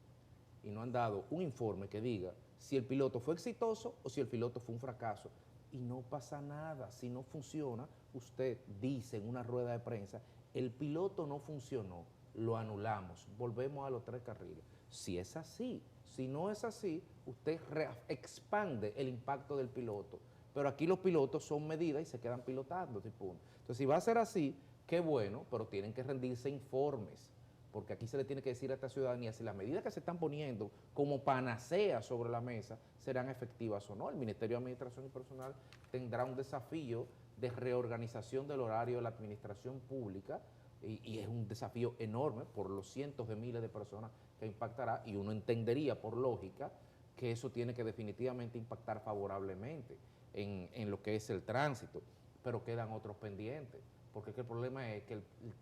y no han dado un informe que diga si el piloto fue exitoso o si el piloto fue un fracaso. Y no pasa nada, si no funciona, usted dice en una rueda de prensa, el piloto no funcionó, lo anulamos, volvemos a los 3 carriles. Si es así, si no es así, usted expande el impacto del piloto. Pero aquí los pilotos son medidas y se quedan pilotando. Entonces, si va a ser así, qué bueno, pero tienen que rendirse informes, porque aquí se le tiene que decir a esta ciudadanía si las medidas que se están poniendo como panacea sobre la mesa serán efectivas o no. El Ministerio de Administración y Personal tendrá un desafío de reorganización del horario de la administración pública y es un desafío enorme por los cientos de miles de personas que impactará y uno entendería por lógica que eso tiene que definitivamente impactar favorablemente en lo que es el tránsito, pero quedan otros pendientes, porque es que el problema es que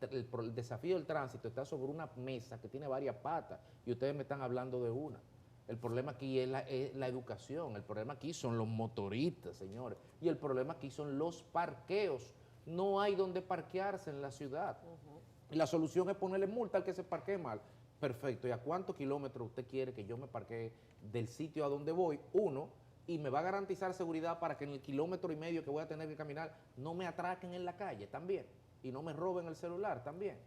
el desafío del tránsito está sobre una mesa que tiene varias patas y ustedes me están hablando de una. El problema aquí es la educación, el problema aquí son los motoristas, señores, y el problema aquí son los parqueos. No hay donde parquearse en la ciudad. Y la solución es ponerle multa al que se parquee mal. Perfecto, ¿y a cuántos kilómetros usted quiere que yo me parquee del sitio a donde voy? Uno, y me va a garantizar seguridad para que en el 1,5 kilómetros que voy a tener que caminar no me atraquen en la calle también y no me roben el celular también.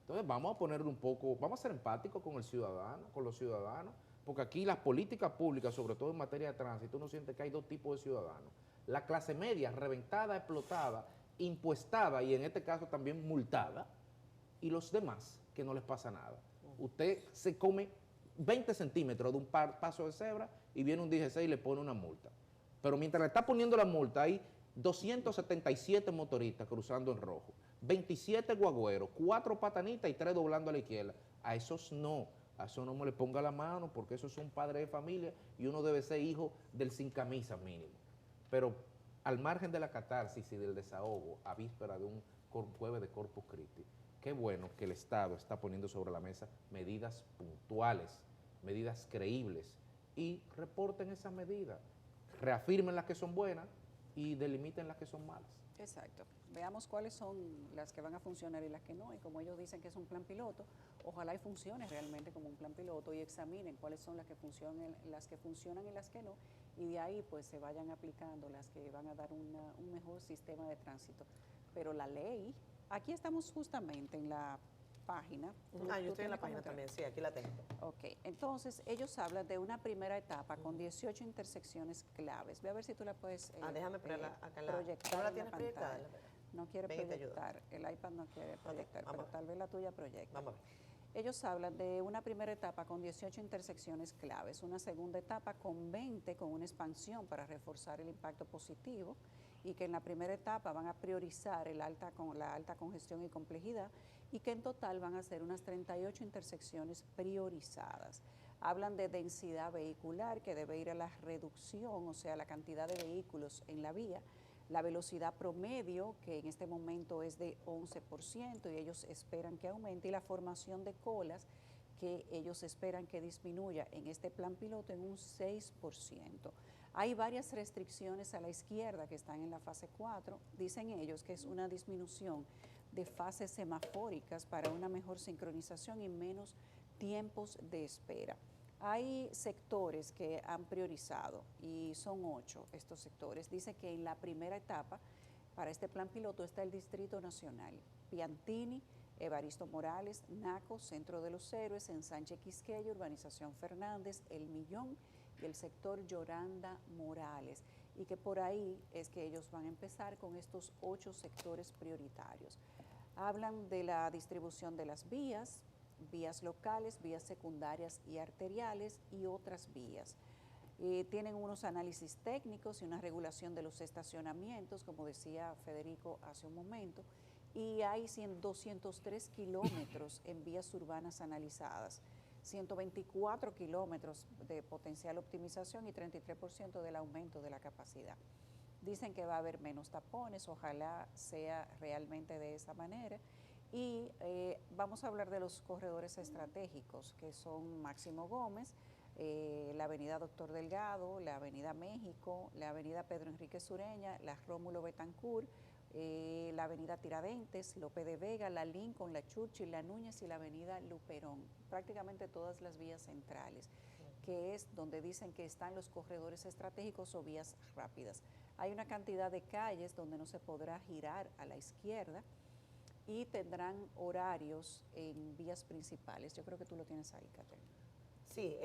Entonces vamos a ponerle un poco, vamos a ser empáticos con el ciudadano, con los ciudadanos, porque aquí las políticas públicas, sobre todo en materia de tránsito, uno siente que hay 2 tipos de ciudadanos. La clase media, reventada, explotada, impuestada y en este caso también multada, y los demás que no les pasa nada. Usted se come 20 centímetros de un paso de cebra y viene un DGC y le pone una multa. Pero mientras le está poniendo la multa hay 277 motoristas cruzando en rojo, 27 guagüeros, 4 patanitas y 3 doblando a la izquierda. A esos no me le ponga la mano porque esos son padres de familia y uno debe ser hijo del sin camisa mínimo. Pero al margen de la catarsis y del desahogo a víspera de un jueves de Corpus Christi, qué bueno que el Estado está poniendo sobre la mesa medidas puntuales, medidas creíbles y reporten esas medidas, reafirmen las que son buenas y delimiten las que son malas. Exacto. Veamos cuáles son las que van a funcionar y las que no. Y como ellos dicen que es un plan piloto, ojalá y funcione realmente como un plan piloto y examinen cuáles son las que funcionan y las que no. Y de ahí pues se vayan aplicando las que van a dar un mejor sistema de tránsito. Pero la ley, aquí estamos justamente en la página. Yo ¿Tú estoy en tienes la cómo página entrar? también, sí, aquí la tengo. Ok, entonces ellos hablan de una primera etapa con 18 intersecciones claves. Ve a ver si tú la puedes Déjame ponerla acá en la... proyectar ¿Tú no la en tienes proyectada? pantalla. No quiere Ven y te ayudo. proyectar, el iPad no quiere proyectar, vamos a pero ver. tal vez la tuya proyecta. Vamos a ver. Ellos hablan de una primera etapa con 18 intersecciones claves, una segunda etapa con 20 con una expansión para reforzar el impacto positivo y que en la primera etapa van a priorizar la alta congestión y complejidad y que en total van a ser unas 38 intersecciones priorizadas. Hablan de densidad vehicular que debe ir a la reducción, o sea, la cantidad de vehículos en la vía, la velocidad promedio, que en este momento es de 11% y ellos esperan que aumente, y la formación de colas, que ellos esperan que disminuya en este plan piloto en un 6%. Hay varias restricciones a la izquierda que están en la fase 4. Dicen ellos que es una disminución de fases semafóricas para una mejor sincronización y menos tiempos de espera. Hay sectores que han priorizado y son 8 estos sectores. Dice que en la primera etapa para este plan piloto está el Distrito Nacional, Piantini, Evaristo Morales, Naco, Centro de los Héroes, Ensanche Quisqueya, Urbanización Fernández, El Millón y el sector Yoranda Morales. Y que por ahí es que ellos van a empezar con estos 8 sectores prioritarios. Hablan de la distribución de las vías locales, vías secundarias y arteriales y otras vías. Tienen unos análisis técnicos y una regulación de los estacionamientos, como decía Federico hace un momento, y hay 203 kilómetros en vías urbanas analizadas, 124 kilómetros de potencial optimización y 33% del aumento de la capacidad. Dicen que va a haber menos tapones, ojalá sea realmente de esa manera. Y vamos a hablar de los corredores estratégicos, que son Máximo Gómez, la avenida Doctor Delgado, la avenida México, la avenida Pedro Enrique Sureña, la Rómulo Betancourt, la avenida Tiradentes, Lope de Vega, la Lincoln, la Churchill, la Núñez y la avenida Luperón, prácticamente todas las vías centrales, que es donde dicen que están los corredores estratégicos o vías rápidas. Hay una cantidad de calles donde no se podrá girar a la izquierda y tendrán horarios en vías principales. Yo creo que tú lo tienes ahí, Catherine. Sí,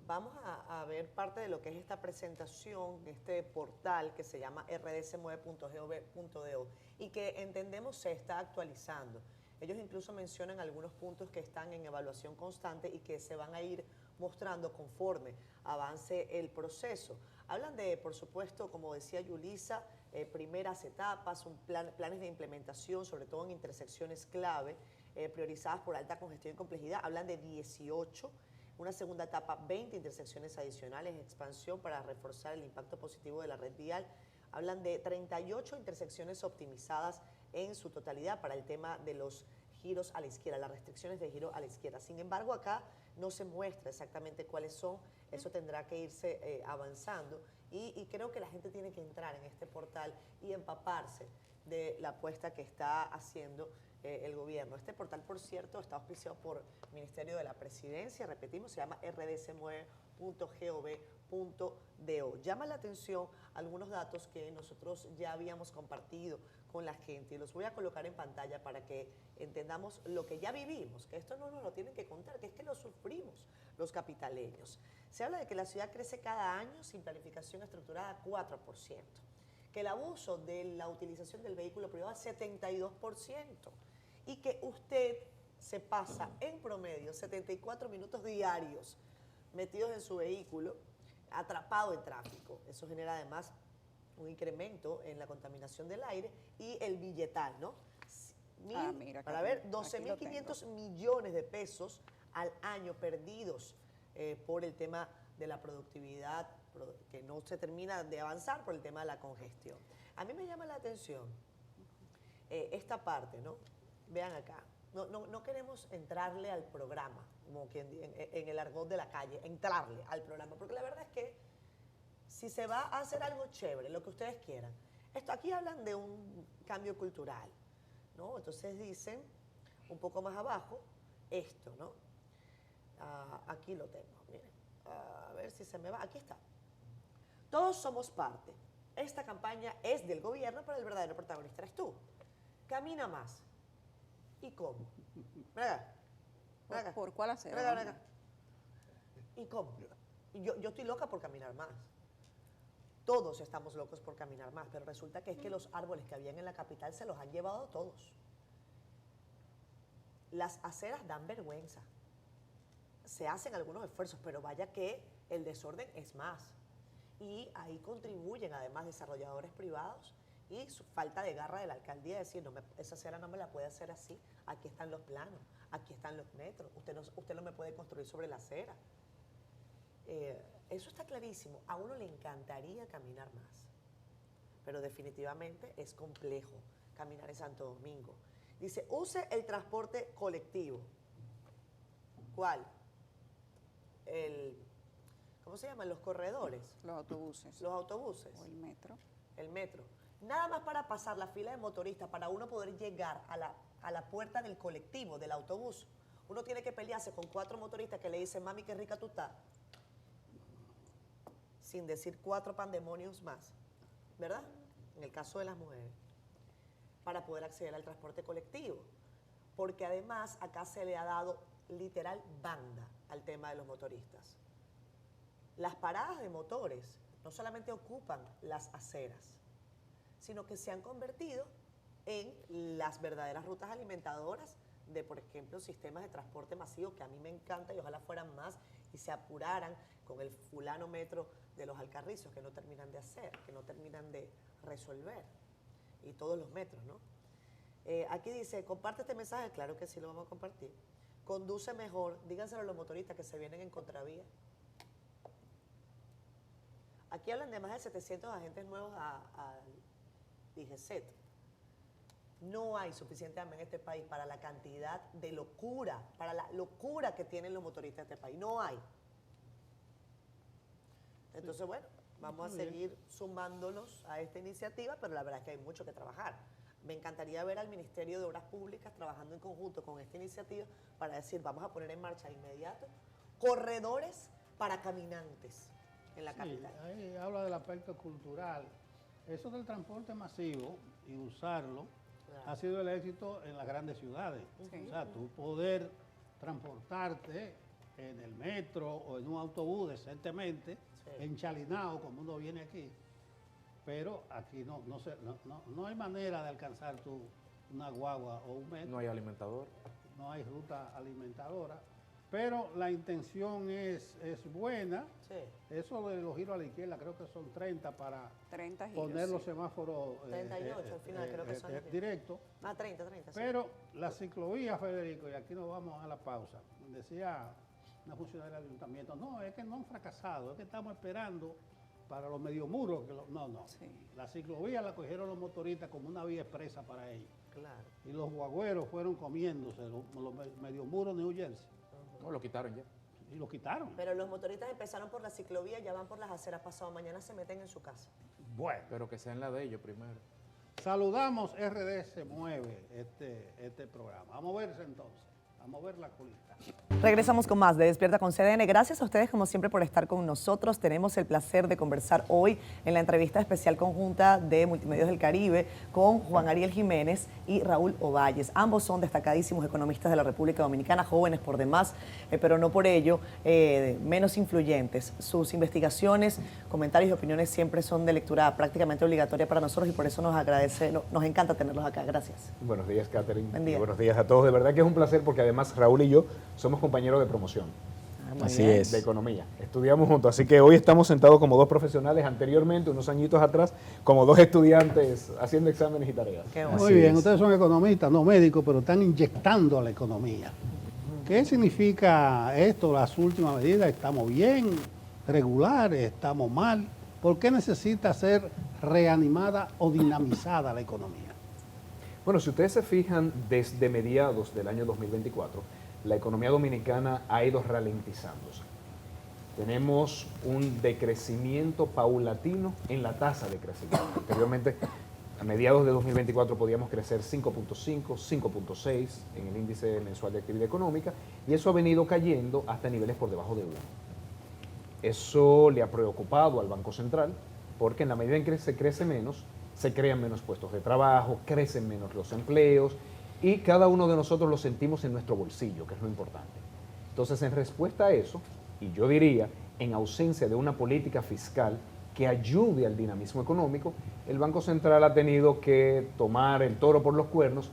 vamos a ver parte de lo que es esta presentación, este portal que se llama rdsmueve.gov.do y que entendemos se está actualizando. Ellos incluso mencionan algunos puntos que están en evaluación constante y que se van a ir mostrando conforme avance el proceso. Hablan de, por supuesto, como decía Yulisa, primeras etapas, planes de implementación, sobre todo en intersecciones clave, priorizadas por alta congestión y complejidad. Hablan de 18, una segunda etapa, 20 intersecciones adicionales, expansión para reforzar el impacto positivo de la red vial. Hablan de 38 intersecciones optimizadas en su totalidad para el tema de los giros a la izquierda, las restricciones de giro a la izquierda. Sin embargo, acá no se muestra exactamente cuáles son, eso tendrá que irse avanzando y creo que la gente tiene que entrar en este portal y empaparse de la apuesta que está haciendo el gobierno. Este portal, por cierto, está auspiciado por el Ministerio de la Presidencia, repetimos, se llama rdsmueve.gov.do. Llama la atención algunos datos que nosotros ya habíamos compartido con la gente y los voy a colocar en pantalla para que entendamos lo que ya vivimos, que esto no nos lo tienen que contar, que es que lo sufrimos los capitaleños. Se habla de que la ciudad crece cada año sin planificación estructurada 4%, que el abuso de la utilización del vehículo privado es 72% y que usted se pasa en promedio 74 minutos diarios metidos en su vehículo, atrapado en tráfico. Eso genera además un incremento en la contaminación del aire y el billetal, ¿no? Para ver, 12.500 millones de pesos al año perdidos por el tema de la productividad, que no se termina de avanzar por el tema de la congestión. A mí me llama la atención esta parte, ¿no? Vean acá, no queremos entrarle al programa, como quien en el argot de la calle, entrarle al programa, porque la verdad es que si se va a hacer algo chévere, lo que ustedes quieran, aquí hablan de un cambio cultural, ¿no? Entonces dicen, un poco más abajo, esto, ¿no? Aquí lo tengo, miren, a ver si se me va, aquí está. Todos somos parte. Esta campaña es del gobierno, pero el verdadero protagonista eres tú. Camina más. ¿Y cómo? Ven acá. Ven acá. ¿Por cuál acera? Ven acá, ven acá. ¿Y cómo? Y yo estoy loca por caminar más. Todos estamos locos por caminar más, pero resulta que es que los árboles que habían en la capital se los han llevado todos. Las aceras dan vergüenza. Se hacen algunos esfuerzos, pero vaya que el desorden es más. Y ahí contribuyen además desarrolladores privados y su falta de garra de la alcaldía, decir, no esa acera no me la puede hacer así, aquí están los planos, aquí están los metros, usted no me puede construir sobre la acera. Eso está clarísimo, a uno le encantaría caminar más, pero definitivamente es complejo caminar en Santo Domingo. Dice, use el transporte colectivo. ¿Cuál? ¿Cómo se llaman? Los corredores. Los autobuses. Los autobuses. O el metro. El metro. Nada más para pasar la fila de motoristas, para uno poder llegar a la puerta del colectivo, del autobús, uno tiene que pelearse con 4 motoristas que le dicen, mami, qué rica tú estás. Sin decir 4 pandemonios más, ¿verdad? En el caso de las mujeres, para poder acceder al transporte colectivo. Porque además acá se le ha dado literal banda al tema de los motoristas. Las paradas de motores no solamente ocupan las aceras, sino que se han convertido en las verdaderas rutas alimentadoras de, por ejemplo, sistemas de transporte masivo, que a mí me encanta y ojalá fueran más y se apuraran con el fulano metro de los Alcarrizos, que no terminan de hacer, que no terminan de resolver, y todos los metros, ¿no? Aquí dice, comparte este mensaje, claro que sí lo vamos a compartir. Conduce mejor, díganselo a los motoristas que se vienen en contravía. Aquí hablan de más de 700 agentes nuevos al DGCET. No hay suficiente hambre en este país para la cantidad de locura, para la locura que tienen los motoristas de este país. No hay. Entonces, bueno, vamos a seguir sumándonos a esta iniciativa, pero la verdad es que hay mucho que trabajar. Me encantaría ver al Ministerio de Obras Públicas trabajando en conjunto con esta iniciativa para decir, vamos a poner en marcha de inmediato corredores para caminantes en la capital. Ahí habla del aspecto cultural. Eso del transporte masivo y usarlo ha sido el éxito en las grandes ciudades. O sea, tú poder transportarte en el metro o en un autobús decentemente, en Chalinao, como uno viene aquí, pero aquí no hay manera de alcanzar una guagua o un metro. No hay alimentador. No hay ruta alimentadora, pero la intención es buena. Sí. Eso de los giros a la izquierda, creo que son 30 para 30 giros, poner los sí. semáforos 38 al final, creo que son directos. Ah, 30, sí. Pero la ciclovía, Federico, y aquí nos vamos a la pausa, decía una funcionaria del ayuntamiento, no, es que no han fracasado, es que estamos esperando para los medio muros. No. Sí. La ciclovía la cogieron los motoristas como una vía expresa para ellos. Claro. Y los guagüeros fueron comiéndose los medio muros New Jersey. No, lo quitaron ya. Y lo quitaron. Pero los motoristas empezaron por la ciclovía, ya van por las aceras, pasado mañana se meten en su casa. Bueno. Pero que sea en la de ellos primero. Saludamos, RD se mueve este programa. Vamos a verse entonces. Vamos a ver la colita. Regresamos con más de Despierta con CDN. Gracias a ustedes, como siempre, por estar con nosotros. Tenemos el placer de conversar hoy en la entrevista especial conjunta de Multimedios del Caribe con Juan Ariel Jiménez y Raúl Ovalles. Ambos son destacadísimos economistas de la República Dominicana, jóvenes por demás, pero no por ello menos influyentes. Sus investigaciones, comentarios y opiniones siempre son de lectura prácticamente obligatoria para nosotros y por eso nos encanta tenerlos acá. Gracias. Buenos días, Catherine. Buen día. Y buenos días a todos. De verdad que es un placer porque además Raúl y yo somos compañeros de promoción. Así es. De economía. Estudiamos juntos, así que hoy estamos sentados como dos profesionales, anteriormente, unos añitos atrás, como dos estudiantes haciendo exámenes y tareas. Qué bueno. Muy bien, ustedes son economistas, no médicos, pero están inyectando a la economía. ¿Qué significa esto, las últimas medidas? ¿Estamos bien, regulares, estamos mal? ¿Por qué necesita ser reanimada o dinamizada la economía? Bueno, si ustedes se fijan, desde mediados del año 2024, la economía dominicana ha ido ralentizándose. Tenemos un decrecimiento paulatino en la tasa de crecimiento. Anteriormente, a mediados de 2024 podíamos crecer 5.5, 5.6 en el índice mensual de actividad económica y eso ha venido cayendo hasta niveles por debajo de 1. Eso le ha preocupado al Banco Central porque en la medida en que se crece menos, se crean menos puestos de trabajo, crecen menos los empleos y cada uno de nosotros lo sentimos en nuestro bolsillo, que es lo importante. Entonces, en respuesta a eso, y yo diría, en ausencia de una política fiscal que ayude al dinamismo económico, el Banco Central ha tenido que tomar el toro por los cuernos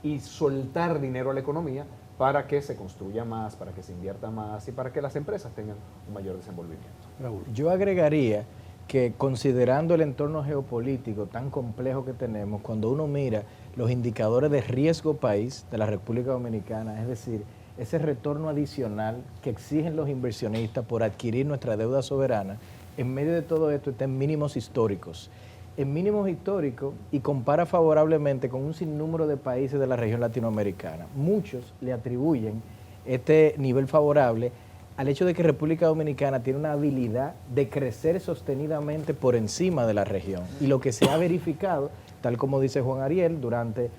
y soltar dinero a la economía para que se construya más, para que se invierta más y para que las empresas tengan un mayor desenvolvimiento. Raúl, yo agregaría que considerando el entorno geopolítico tan complejo que tenemos, cuando uno mira los indicadores de riesgo país de la República Dominicana, es decir, ese retorno adicional que exigen los inversionistas por adquirir nuestra deuda soberana, en medio de todo esto está en mínimos históricos. En mínimos históricos y compara favorablemente con un sinnúmero de países de la región latinoamericana. Muchos le atribuyen este nivel favorable al hecho de que República Dominicana tiene una habilidad de crecer sostenidamente por encima de la región. Y lo que se ha verificado, tal como dice Juan Ariel, durante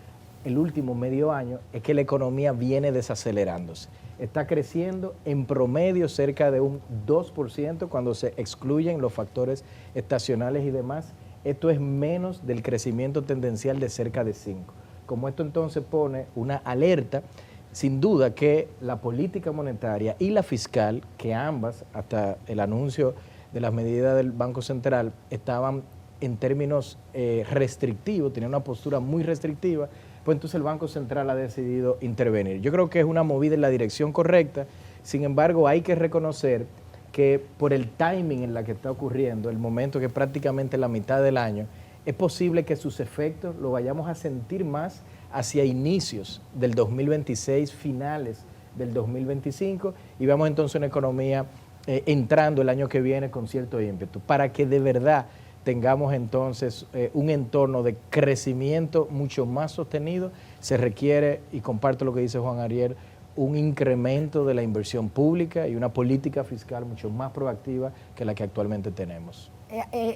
el último medio año, es que la economía viene desacelerándose. Está creciendo en promedio cerca de un 2% cuando se excluyen los factores estacionales y demás. Esto es menos del crecimiento tendencial de cerca de 5. Como esto entonces pone una alerta, sin duda que la política monetaria y la fiscal, que ambas, hasta el anuncio de las medidas del Banco Central, estaban en términos restrictivos, tenían una postura muy restrictiva, pues entonces el Banco Central ha decidido intervenir. Yo creo que es una movida en la dirección correcta, sin embargo hay que reconocer que por el timing en la que está ocurriendo, el momento que prácticamente la mitad del año, es posible que sus efectos lo vayamos a sentir más hacia inicios del 2026, finales del 2025, y vamos entonces a una economía entrando el año que viene con cierto ímpetu, para que de verdad tengamos entonces un entorno de crecimiento mucho más sostenido. Se requiere, y comparto lo que dice Juan Ariel, un incremento de la inversión pública y una política fiscal mucho más proactiva que la que actualmente tenemos.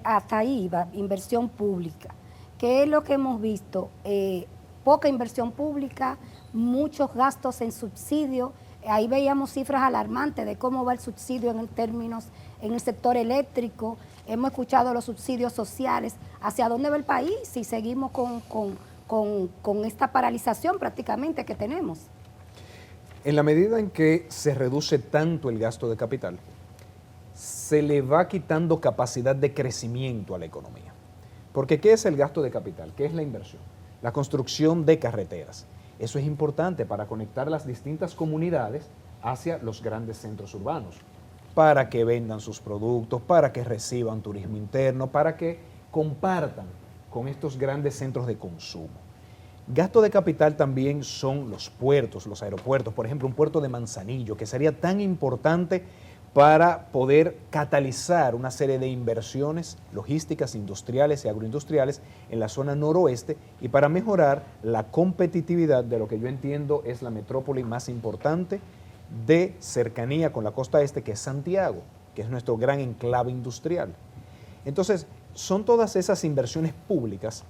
Hasta ahí va, inversión pública. ¿Qué es lo que hemos visto? Poca inversión pública, muchos gastos en subsidio. Ahí veíamos cifras alarmantes de cómo va el subsidio en términos en el sector eléctrico. Hemos escuchado los subsidios sociales. ¿Hacia dónde va el país si seguimos con esta paralización prácticamente que tenemos? En la medida en que se reduce tanto el gasto de capital, se le va quitando capacidad de crecimiento a la economía. Porque ¿qué es el gasto de capital? ¿Qué es la inversión? La construcción de carreteras. Eso es importante para conectar las distintas comunidades hacia los grandes centros urbanos, para que vendan sus productos, para que reciban turismo interno, para que compartan con estos grandes centros de consumo. Gasto de capital también son los puertos, los aeropuertos, por ejemplo, un puerto de Manzanillo, que sería tan importante para poder catalizar una serie de inversiones logísticas, industriales y agroindustriales en la zona noroeste y para mejorar la competitividad de lo que yo entiendo es la metrópoli más importante de cercanía con la costa este, que es Santiago, que es nuestro gran enclave industrial. Entonces, son todas esas inversiones públicas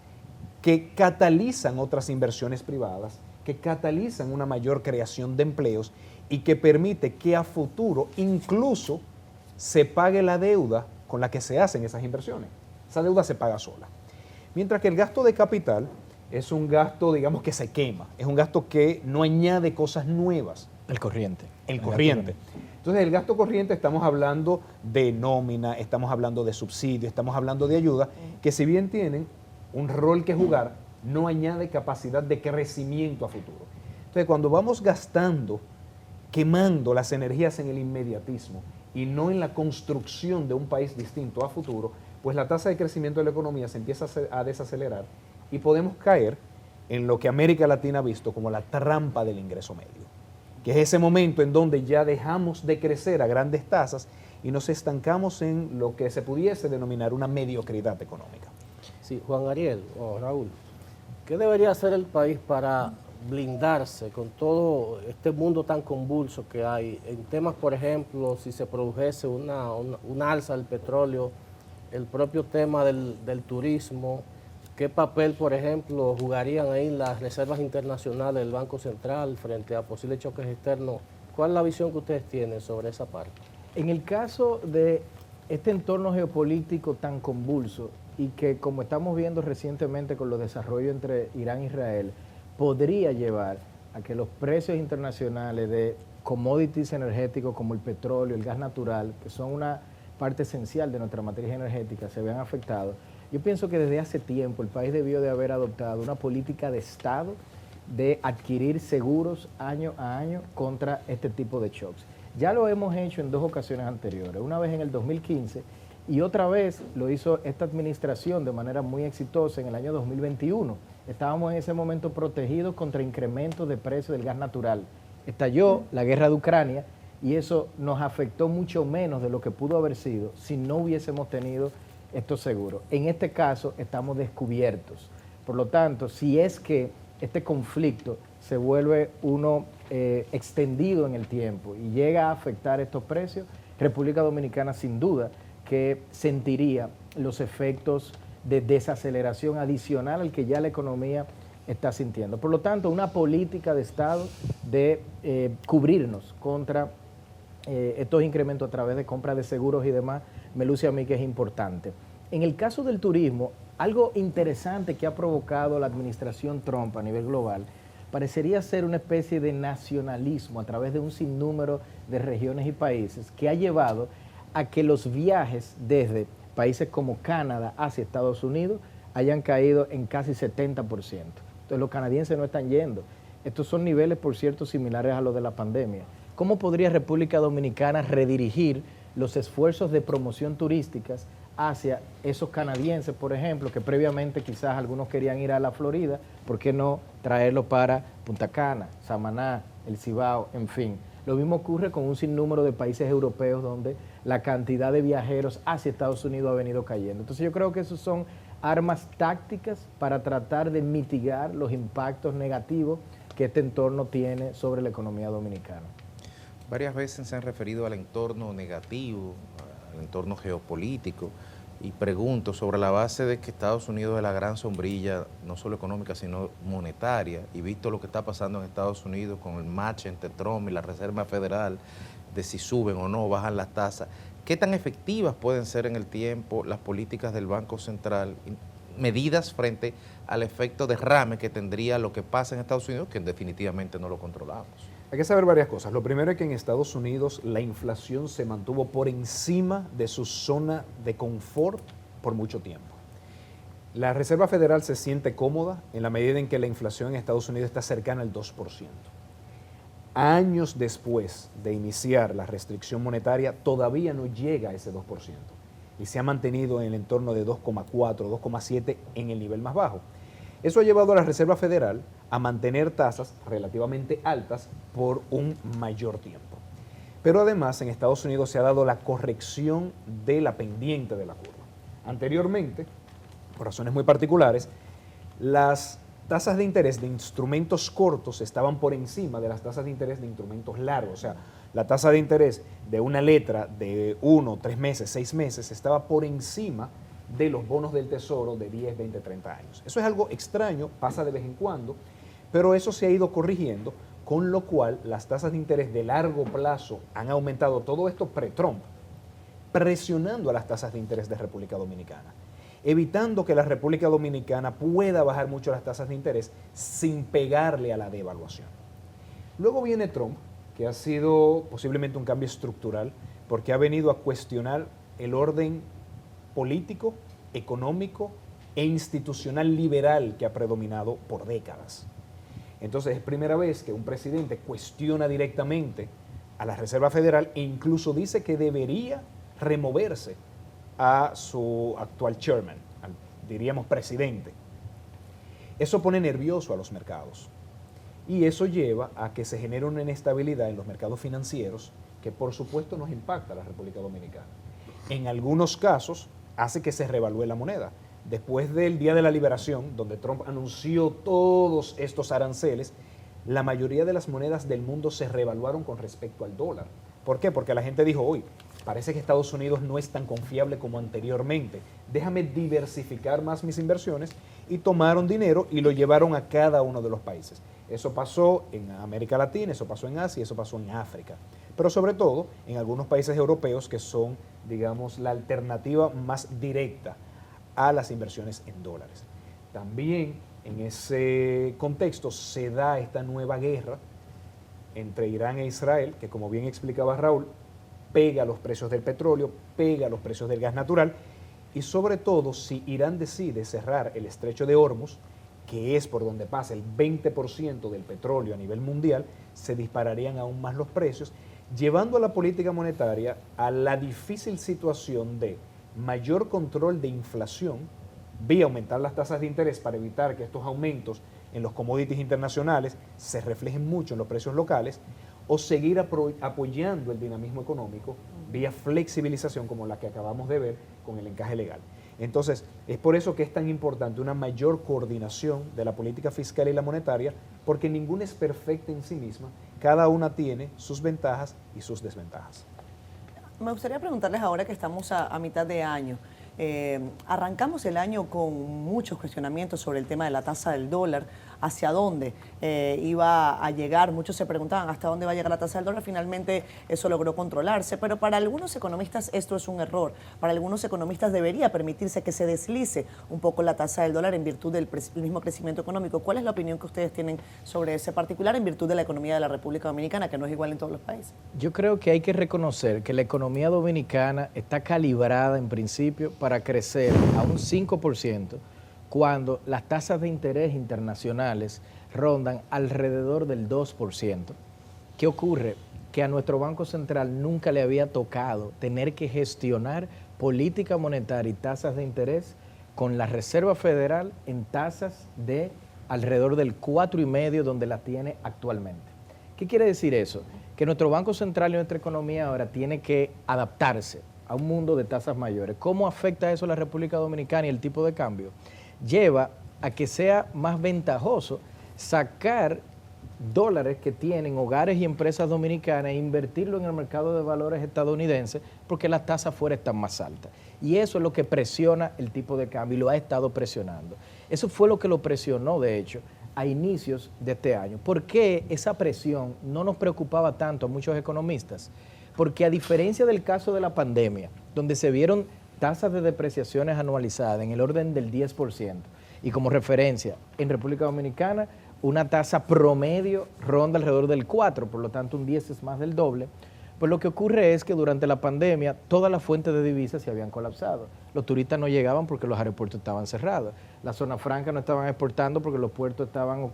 que catalizan otras inversiones privadas, que catalizan una mayor creación de empleos y que permite que a futuro incluso se pague la deuda con la que se hacen esas inversiones. Esa deuda se paga sola. Mientras que el gasto de capital es un gasto, digamos, que se quema, es un gasto que no añade cosas nuevas. El corriente. El corriente. Entonces, el gasto corriente estamos hablando de nómina, estamos hablando de subsidio, estamos hablando de ayuda, que si bien tienen un rol que jugar, no añade capacidad de crecimiento a futuro. Entonces, cuando vamos gastando, quemando las energías en el inmediatismo y no en la construcción de un país distinto a futuro, pues la tasa de crecimiento de la economía se empieza a desacelerar y podemos caer en lo que América Latina ha visto como la trampa del ingreso medio, que es ese momento en donde ya dejamos de crecer a grandes tasas y nos estancamos en lo que se pudiese denominar una mediocridad económica. Sí, Juan Ariel o Raúl, ¿qué debería hacer el país para blindarse con todo este mundo tan convulso que hay en temas, por ejemplo, si se produjese una alza del petróleo, el propio tema del turismo? ¿Qué papel, por ejemplo, jugarían ahí las reservas internacionales del Banco Central frente a posibles choques externos? ¿Cuál es la visión que ustedes tienen sobre esa parte? En el caso de este entorno geopolítico tan convulso y que, como estamos viendo recientemente con los desarrollos entre Irán e Israel, podría llevar a que los precios internacionales de commodities energéticos como el petróleo, el gas natural, que son una parte esencial de nuestra matriz energética, se vean afectados. Yo pienso que desde hace tiempo el país debió de haber adoptado una política de Estado de adquirir seguros año a año contra este tipo de shocks. Ya lo hemos hecho en 2 ocasiones anteriores, una vez en el 2015 y otra vez lo hizo esta administración de manera muy exitosa en el año 2021. Estábamos en ese momento protegidos contra incrementos de precios del gas natural. Estalló la guerra de Ucrania y eso nos afectó mucho menos de lo que pudo haber sido si no hubiésemos tenido estos seguros. En este caso estamos descubiertos. Por lo tanto, si es que este conflicto se vuelve uno extendido en el tiempo y llega a afectar estos precios, República Dominicana sin duda que sentiría los efectos de desaceleración adicional al que ya la economía está sintiendo. Por lo tanto, una política de Estado de cubrirnos contra estos incrementos a través de compra de seguros y demás, me luce a mí que es importante. En el caso del turismo, algo interesante que ha provocado la administración Trump a nivel global parecería ser una especie de nacionalismo a través de un sinnúmero de regiones y países que ha llevado a que los viajes desde países como Canadá hacia Estados Unidos hayan caído en casi 70%. Entonces los canadienses no están yendo. Estos son niveles, por cierto, similares a los de la pandemia. ¿Cómo podría República Dominicana redirigir los esfuerzos de promoción turísticas hacia esos canadienses, por ejemplo, que previamente quizás algunos querían ir a la Florida? ¿Por qué no traerlo para Punta Cana, Samaná, El Cibao, en fin? Lo mismo ocurre con un sinnúmero de países europeos donde la cantidad de viajeros hacia Estados Unidos ha venido cayendo. Entonces yo creo que esos son armas tácticas para tratar de mitigar los impactos negativos que este entorno tiene sobre la economía dominicana. Varias veces se han referido al entorno negativo, al entorno geopolítico, y pregunto sobre la base de que Estados Unidos es la gran sombrilla, no solo económica, sino monetaria, y visto lo que está pasando en Estados Unidos con el match entre Trump y la Reserva Federal, de si suben o no, bajan las tasas, ¿qué tan efectivas pueden ser en el tiempo las políticas del Banco Central, medidas frente al efecto derrame que tendría lo que pasa en Estados Unidos, que definitivamente no lo controlamos? Hay que saber varias cosas. Lo primero es que en Estados Unidos la inflación se mantuvo por encima de su zona de confort por mucho tiempo. La Reserva Federal se siente cómoda en la medida en que la inflación en Estados Unidos está cercana al 2%. Años después de iniciar la restricción monetaria, todavía no llega a ese 2% y se ha mantenido en el entorno de 2,4, 2,7 en el nivel más bajo. Eso ha llevado a la Reserva Federal a mantener tasas relativamente altas por un mayor tiempo. Pero además en Estados Unidos se ha dado la corrección de la pendiente de la curva. Anteriormente, por razones muy particulares, las tasas de interés de instrumentos cortos estaban por encima de las tasas de interés de instrumentos largos. O sea, la tasa de interés de una letra de 1, 3 meses, 6 meses estaba por encima de los bonos del Tesoro de 10, 20, 30 años. Eso es algo extraño, pasa de vez en cuando, pero eso se ha ido corrigiendo, con lo cual las tasas de interés de largo plazo han aumentado, todo esto pre-Trump, presionando a las tasas de interés de República Dominicana, evitando que la República Dominicana pueda bajar mucho las tasas de interés sin pegarle a la devaluación. Luego viene Trump, que ha sido posiblemente un cambio estructural, porque ha venido a cuestionar el orden político, económico e institucional liberal que ha predominado por décadas. Entonces es primera vez que un presidente cuestiona directamente a la Reserva Federal e incluso dice que debería removerse a su actual chairman, diríamos presidente. Eso pone nervioso a los mercados y eso lleva a que se genere una inestabilidad en los mercados financieros que por supuesto nos impacta a la República Dominicana. En algunos casos hace que se revalúe la moneda. Después del Día de la Liberación, donde Trump anunció todos estos aranceles, la mayoría de las monedas del mundo se revaluaron con respecto al dólar. ¿Por qué? Porque la gente dijo, hoy parece que Estados Unidos no es tan confiable como anteriormente. Déjame diversificar más mis inversiones, y tomaron dinero y lo llevaron a cada uno de los países. Eso pasó en América Latina, eso pasó en Asia, eso pasó en África. Pero sobre todo en algunos países europeos que son, digamos, la alternativa más directa a las inversiones en dólares. También En ese contexto se da esta nueva guerra entre Irán e Israel, que como bien explicaba Raúl, pega los precios del petróleo, pega los precios del gas natural, y sobre todo si Irán decide cerrar el estrecho de Hormuz, que es por donde pasa el 20% del petróleo a nivel mundial, se dispararían aún más los precios, llevando a la política monetaria a la difícil situación de mayor control de inflación, vía aumentar las tasas de interés para evitar que estos aumentos en los commodities internacionales se reflejen mucho en los precios locales, o seguir apoyando el dinamismo económico vía flexibilización como la que acabamos de ver con el encaje legal. Entonces, es por eso que es tan importante una mayor coordinación de la política fiscal y la monetaria, porque ninguna es perfecta en sí misma, cada una tiene sus ventajas y sus desventajas. Me gustaría preguntarles ahora que estamos a mitad de año. Arrancamos el año con muchos cuestionamientos sobre el tema de la tasa del dólar, hacia dónde iba a llegar. Muchos se preguntaban hasta dónde va a llegar la tasa del dólar. Finalmente eso logró controlarse, pero para algunos economistas esto es un error. Para algunos economistas debería permitirse que se deslice un poco la tasa del dólar en virtud del mismo crecimiento económico. ¿Cuál es la opinión que ustedes tienen sobre ese particular en virtud de la economía de la República Dominicana, que no es igual en todos los países? Yo creo que hay que reconocer que la economía dominicana está calibrada en principio para crecer a un 5% cuando las tasas de interés internacionales rondan alrededor del 2%. ¿Qué ocurre? Que a nuestro Banco Central nunca le había tocado tener que gestionar política monetaria y tasas de interés con la Reserva Federal en tasas de alrededor del 4,5% donde la tiene actualmente. ¿Qué quiere decir eso? Que nuestro Banco Central y nuestra economía ahora tiene que adaptarse a un mundo de tasas mayores. ¿Cómo afecta eso a la República Dominicana y el tipo de cambio? Lleva a que sea más ventajoso sacar dólares que tienen hogares y empresas dominicanas e invertirlo en el mercado de valores estadounidense porque las tasas fuera están más altas. Y eso es lo que presiona el tipo de cambio y lo ha estado presionando. Eso fue lo que lo presionó, de hecho, a inicios de este año. ¿Por qué esa presión no nos preocupaba tanto a muchos economistas? Porque a diferencia del caso de la pandemia, donde se vieron tasas de depreciaciones anualizadas en el orden del 10%, y como referencia, en República Dominicana, una tasa promedio ronda alrededor del 4%, por lo tanto un 10 es más del doble, pues lo que ocurre es que durante la pandemia todas las fuentes de divisas se habían colapsado. Los turistas no llegaban porque los aeropuertos estaban cerrados. Las zonas francas no estaban exportando porque los puertos estaban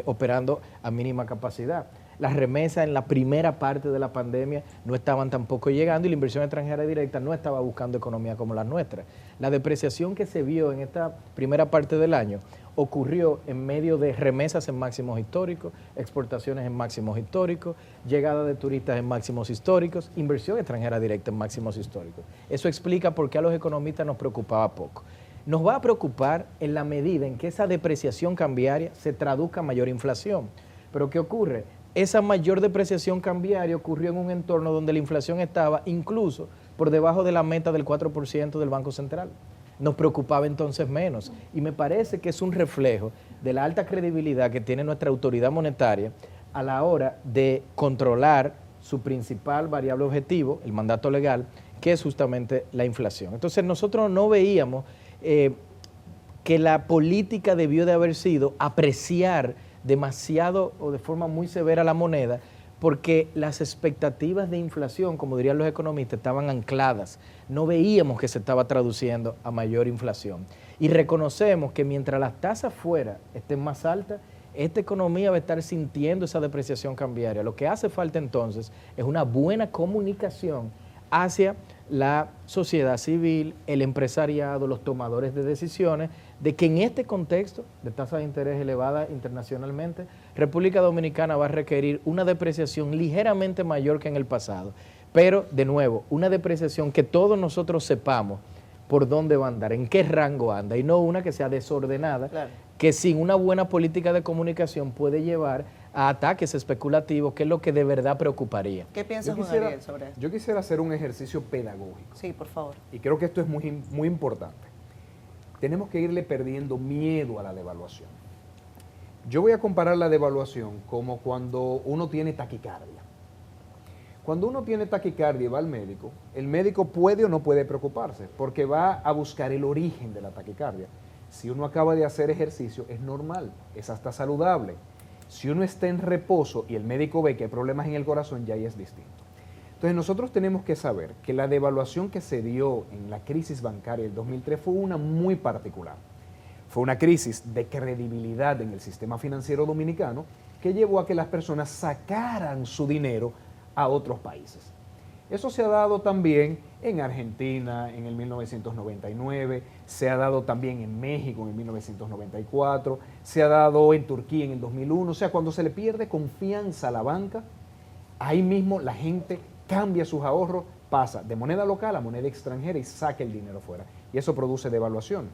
operando a mínima capacidad. Las remesas en la primera parte de la pandemia no estaban tampoco llegando y la inversión extranjera directa no estaba buscando economía como la nuestra. La depreciación que se vio en esta primera parte del año ocurrió en medio de remesas en máximos históricos, exportaciones en máximos históricos, llegada de turistas en máximos históricos, inversión extranjera directa en máximos históricos. Eso explica por qué a los economistas nos preocupaba poco. Nos va a preocupar en la medida en que esa depreciación cambiaria se traduzca en mayor inflación. Pero ¿qué ocurre? Esa mayor depreciación cambiaria ocurrió en un entorno donde la inflación estaba incluso por debajo de la meta del 4% del Banco Central. Nos preocupaba entonces menos. Y me parece que es un reflejo de la alta credibilidad que tiene nuestra autoridad monetaria a la hora de controlar su principal variable objetivo, el mandato legal, que es justamente la inflación. Entonces nosotros no veíamos que la política debió de haber sido apreciar demasiado o de forma muy severa la moneda, porque las expectativas de inflación, como dirían los economistas, estaban ancladas. No veíamos que se estaba traduciendo a mayor inflación. Y reconocemos que mientras las tasas fuera estén más altas, esta economía va a estar sintiendo esa depreciación cambiaria. Lo que hace falta entonces es una buena comunicación hacia la sociedad civil, el empresariado, los tomadores de decisiones, de que en este contexto de tasas de interés elevadas internacionalmente, República Dominicana va a requerir una depreciación ligeramente mayor que en el pasado. Pero, de nuevo, una depreciación que todos nosotros sepamos por dónde va a andar, en qué rango anda, y no una que sea desordenada, claro, que sin una buena política de comunicación puede llevar a ataques especulativos, que es lo que de verdad preocuparía. ¿Qué piensas, Juan Ariel, sobre esto? Yo quisiera hacer un ejercicio pedagógico. Sí, por favor. Y creo que esto es muy importante. Tenemos que irle perdiendo miedo a la devaluación. Yo voy a comparar la devaluación como cuando uno tiene taquicardia. Cuando uno tiene taquicardia y va al médico, el médico puede o no puede preocuparse, porque va a buscar el origen de la taquicardia. Si uno acaba de hacer ejercicio, es normal, es hasta saludable. Si uno está en reposo y el médico ve que hay problemas en el corazón, ya ahí es distinto. Entonces nosotros tenemos que saber que la devaluación que se dio en la crisis bancaria del 2003 fue una muy particular. Fue una crisis de credibilidad en el sistema financiero dominicano que llevó a que las personas sacaran su dinero a otros países. Eso se ha dado también en Argentina en el 1999, se ha dado también en México en el 1994, se ha dado en Turquía en el 2001. O sea, cuando se le pierde confianza a la banca, ahí mismo la gente cambia sus ahorros, pasa de moneda local a moneda extranjera y saca el dinero fuera. Y eso produce devaluación.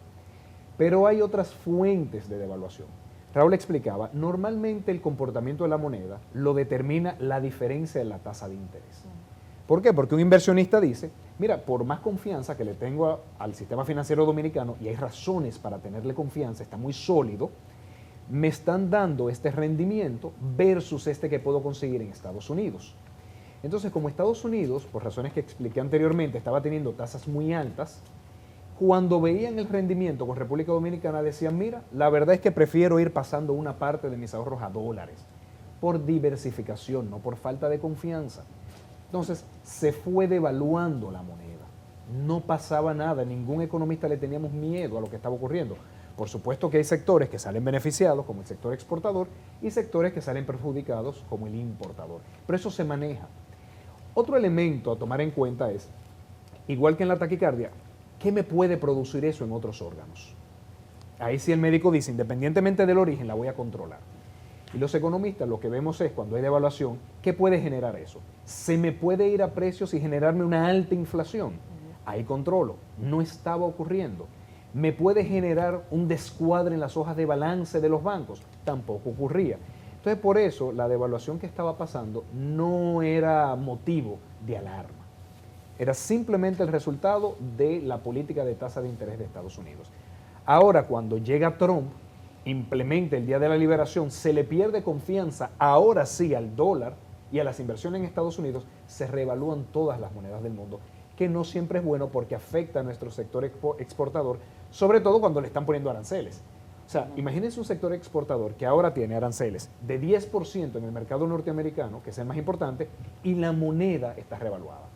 Pero hay otras fuentes de devaluación. Raúl explicaba, normalmente el comportamiento de la moneda lo determina la diferencia en la tasa de interés. ¿Por qué? Porque un inversionista dice, mira, por más confianza que le tengo al sistema financiero dominicano, y hay razones para tenerle confianza, está muy sólido, me están dando este rendimiento versus este que puedo conseguir en Estados Unidos. Entonces, como Estados Unidos, por razones que expliqué anteriormente, estaba teniendo tasas muy altas, cuando veían el rendimiento con República Dominicana decían, mira, la verdad es que prefiero ir pasando una parte de mis ahorros a dólares, por diversificación, no por falta de confianza. Entonces, se fue devaluando la moneda. No pasaba nada, ningún economista le teníamos miedo a lo que estaba ocurriendo. Por supuesto que hay sectores que salen beneficiados, como el sector exportador, y sectores que salen perjudicados, como el importador. Pero eso se maneja. Otro elemento a tomar en cuenta es, igual que en la taquicardia, ¿qué me puede producir eso en otros órganos? Ahí sí el médico dice, independientemente del origen, la voy a controlar. Y los economistas lo que vemos es, cuando hay devaluación, ¿qué puede generar eso? ¿Se me puede ir a precios y generarme una alta inflación? Ahí controlo. No estaba ocurriendo. ¿Me puede generar un descuadre en las hojas de balance de los bancos? Tampoco ocurría. Entonces, por eso, la devaluación que estaba pasando no era motivo de alarma. Era simplemente el resultado de la política de tasa de interés de Estados Unidos. Ahora, cuando llega Trump, implementa el Día de la Liberación, se le pierde confianza, ahora sí, al dólar y a las inversiones en Estados Unidos, se reevalúan todas las monedas del mundo, que no siempre es bueno porque afecta a nuestro sector exportador, sobre todo cuando le están poniendo aranceles. O sea, imagínense un sector exportador que ahora tiene aranceles de 10% en el mercado norteamericano, que es el más importante, y la moneda está revaluada.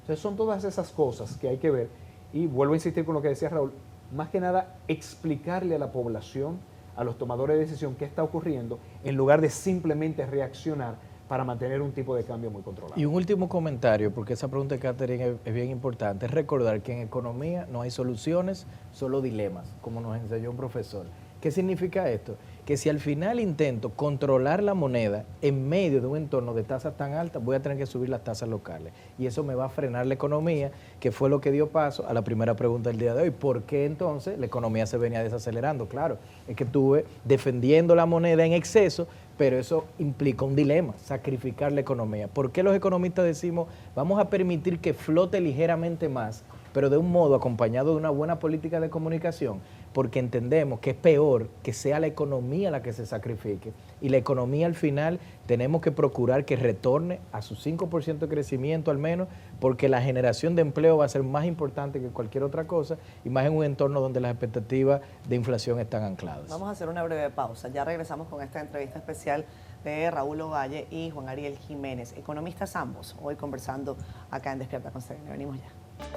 Entonces son todas esas cosas que hay que ver, y vuelvo a insistir con lo que decía Raúl, más que nada explicarle a la población, a los tomadores de decisión qué está ocurriendo, en lugar de simplemente reaccionar para mantener un tipo de cambio muy controlado. Y un último comentario, porque esa pregunta de Catherine es bien importante, es recordar que en economía no hay soluciones, solo dilemas, como nos enseñó un profesor. ¿Qué significa esto? Que si al final intento controlar la moneda en medio de un entorno de tasas tan altas, voy a tener que subir las tasas locales. Y eso me va a frenar la economía, que fue lo que dio paso a la primera pregunta del día de hoy. ¿Por qué entonces la economía se venía desacelerando? Claro, es que estuve defendiendo la moneda en exceso, pero eso implica un dilema, sacrificar la economía. ¿Por qué los economistas decimos, vamos a permitir que flote ligeramente más, pero de un modo acompañado de una buena política de comunicación? Porque entendemos que es peor que sea la economía la que se sacrifique, y la economía al final tenemos que procurar que retorne a su 5% de crecimiento al menos, porque la generación de empleo va a ser más importante que cualquier otra cosa, y más en un entorno donde las expectativas de inflación están ancladas. Vamos a hacer una breve pausa, ya regresamos con esta entrevista especial de Raúl Ovalle y Juan Ariel Jiménez, economistas ambos, hoy conversando acá en Despierta con CDN. Venimos ya.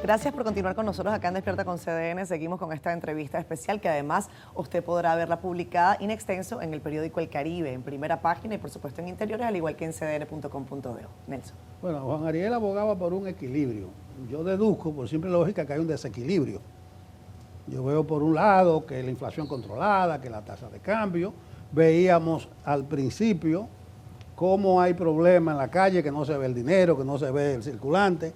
Gracias por continuar con nosotros acá en Despierta con CDN. Seguimos con esta entrevista especial que además usted podrá verla publicada in extenso en el periódico El Caribe, en primera página y por supuesto en interiores, al igual que en cdn.com.do. Nelson. Bueno, Juan Ariel abogaba por un equilibrio. Yo deduzco, por simple lógica, que hay un desequilibrio. Yo veo por un lado que la inflación controlada, que la tasa de cambio. Veíamos al principio cómo hay problemas en la calle, que no se ve el dinero, que no se ve el circulante.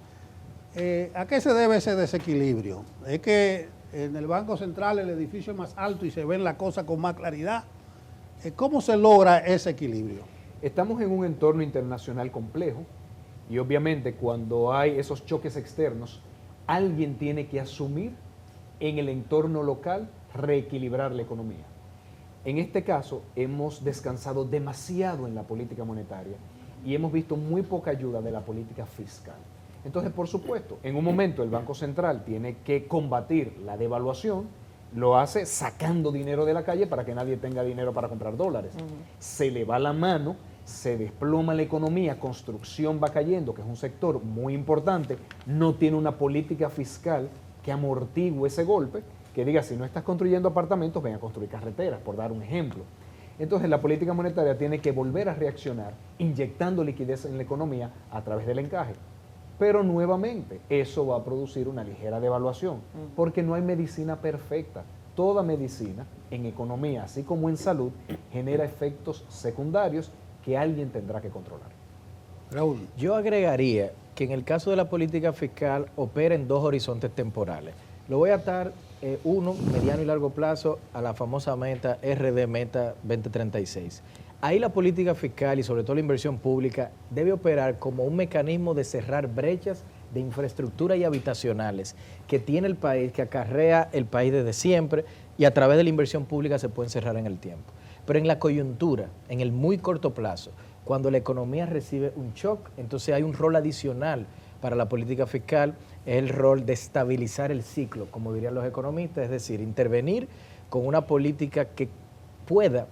¿A qué se debe ese desequilibrio? ¿Es que en el Banco Central el edificio es más alto y se ven las cosas con más claridad? ¿Cómo se logra ese equilibrio? Estamos en un entorno internacional complejo y obviamente cuando hay esos choques externos, alguien tiene que asumir en el entorno local reequilibrar la economía. En este caso hemos descansado demasiado en la política monetaria y hemos visto muy poca ayuda de la política fiscal. Entonces, por supuesto, en un momento el Banco Central tiene que combatir la devaluación lo hace sacando dinero de la calle para que nadie tenga dinero para comprar dólares. Se le va la mano, se desploma la economía, construcción va cayendo, que es un sector muy importante, no tiene una política fiscal que amortigue ese golpe, que diga, si no estás construyendo apartamentos, ven a construir carreteras, por dar un ejemplo. Entonces la política monetaria tiene que volver a reaccionar, inyectando liquidez en la economía a través del encaje. Pero nuevamente, eso va a producir una ligera devaluación, porque no hay medicina perfecta. Toda medicina, en economía, así como en salud, genera efectos secundarios que alguien tendrá que controlar. Raúl, yo agregaría que en el caso de la política fiscal opera en dos horizontes temporales. Lo voy a atar, uno, mediano y largo plazo, a la famosa meta RD Meta 2036. Ahí la política fiscal y sobre todo la inversión pública debe operar como un mecanismo de cerrar brechas de infraestructura y habitacionales que tiene el país, que acarrea el país desde siempre, y a través de la inversión pública se pueden cerrar en el tiempo. Pero en la coyuntura, en el muy corto plazo, cuando la economía recibe un shock, entonces hay un rol adicional para la política fiscal, es el rol de estabilizar el ciclo, como dirían los economistas, es decir, intervenir con una política que pueda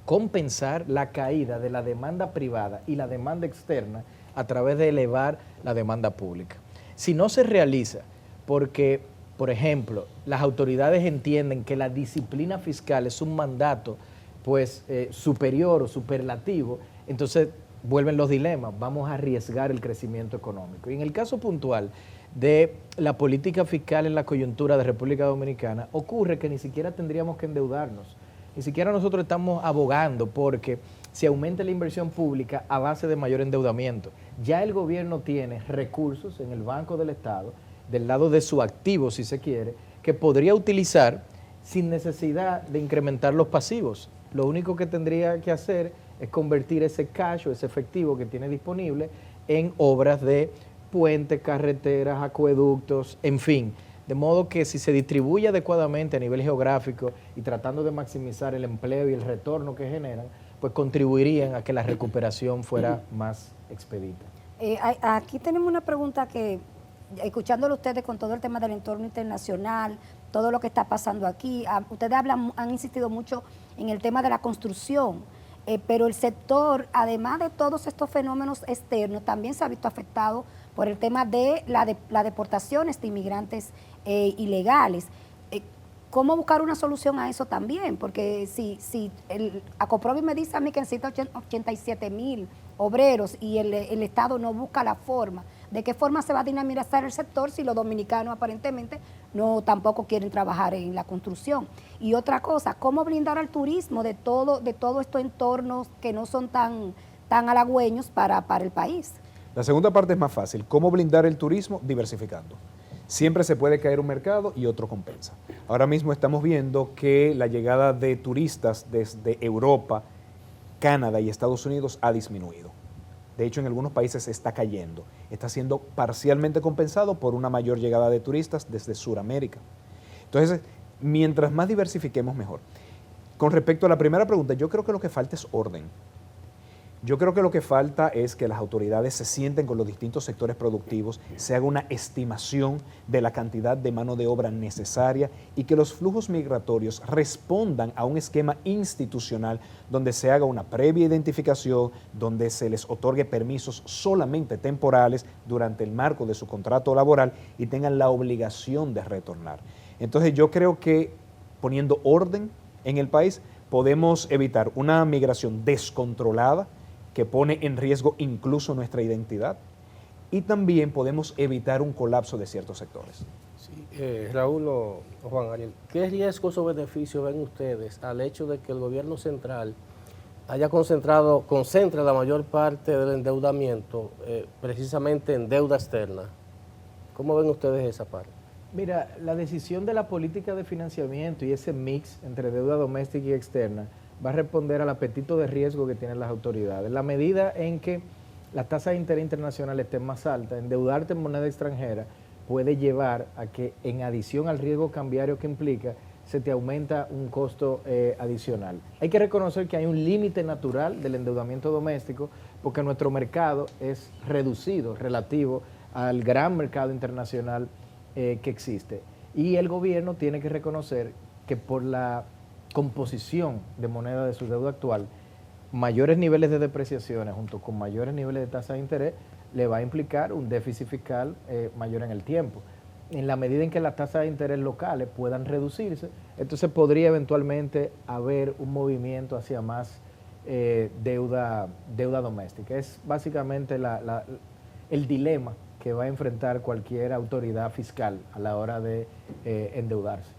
compensar la caída de la demanda privada y la demanda externa a través de elevar la demanda pública. Si no se realiza porque, por ejemplo, las autoridades entienden que la disciplina fiscal es un mandato pues superior o superlativo, entonces vuelven los dilemas, vamos a arriesgar el crecimiento económico. Y en el caso puntual de la política fiscal en la coyuntura de República Dominicana, ocurre que ni siquiera tendríamos que endeudarnos, ni siquiera nosotros estamos abogando porque se aumente la inversión pública a base de mayor endeudamiento. Ya el gobierno tiene recursos en el Banco del Estado, del lado de su activo, si se quiere, que podría utilizar sin necesidad de incrementar los pasivos. Lo único que tendría que hacer es convertir ese cash o ese efectivo que tiene disponible en obras de puentes, carreteras, acueductos, en fin. De modo que si se distribuye adecuadamente a nivel geográfico y tratando de maximizar el empleo y el retorno que generan, pues contribuirían a que la recuperación fuera más expedita. Aquí tenemos una pregunta que, escuchándolo ustedes con todo el tema del entorno internacional, todo lo que está pasando aquí, ustedes han insistido mucho en el tema de la construcción, pero el sector, además de todos estos fenómenos externos, también se ha visto afectado por el tema de la deportaciones de inmigrantes ilegales. ¿Cómo buscar una solución a eso también? Porque si el Acoprovi me dice a mí que necesita 87,000 obreros y el Estado no busca la forma, ¿de qué forma se va a dinamizar el sector si los dominicanos aparentemente no tampoco quieren trabajar en la construcción? Y otra cosa, ¿cómo blindar al turismo de todo estos entornos que no son tan halagüeños para el país? La segunda parte es más fácil. ¿Cómo blindar el turismo? Diversificando. Siempre se puede caer un mercado y otro compensa. Ahora mismo estamos viendo que la llegada de turistas desde Europa, Canadá y Estados Unidos ha disminuido. De hecho, en algunos países está cayendo. Está siendo parcialmente compensado por una mayor llegada de turistas desde Sudamérica. Entonces, mientras más diversifiquemos, mejor. Con respecto a la primera pregunta, yo creo que lo que falta es orden. Yo creo que lo que falta es que las autoridades se sienten con los distintos sectores productivos, se haga una estimación de la cantidad de mano de obra necesaria y que los flujos migratorios respondan a un esquema institucional donde se haga una previa identificación, donde se les otorgue permisos solamente temporales durante el marco de su contrato laboral y tengan la obligación de retornar. Entonces yo creo que poniendo orden en el país podemos evitar una migración descontrolada que pone en riesgo incluso nuestra identidad, y también podemos evitar un colapso de ciertos sectores. Sí, Raúl o Juan Ariel, ¿qué riesgos o beneficios ven ustedes al hecho de que el gobierno central concentra la mayor parte del endeudamiento precisamente en deuda externa? ¿Cómo ven ustedes esa parte? Mira, la decisión de la política de financiamiento y ese mix entre deuda doméstica y externa va a responder al apetito de riesgo que tienen las autoridades. La medida en que las tasas de interés internacionales estén más altas, endeudarte en moneda extranjera puede llevar a que, en adición al riesgo cambiario que implica, se te aumenta un costo adicional. Hay que reconocer que hay un límite natural del endeudamiento doméstico porque nuestro mercado es reducido relativo al gran mercado internacional que existe. Y el gobierno tiene que reconocer que por la composición de moneda de su deuda actual, mayores niveles de depreciaciones junto con mayores niveles de tasa de interés le va a implicar un déficit fiscal mayor en el tiempo. En la medida en que las tasas de interés locales puedan reducirse, entonces podría eventualmente haber un movimiento hacia más deuda doméstica. Es básicamente el dilema que va a enfrentar cualquier autoridad fiscal a la hora de endeudarse.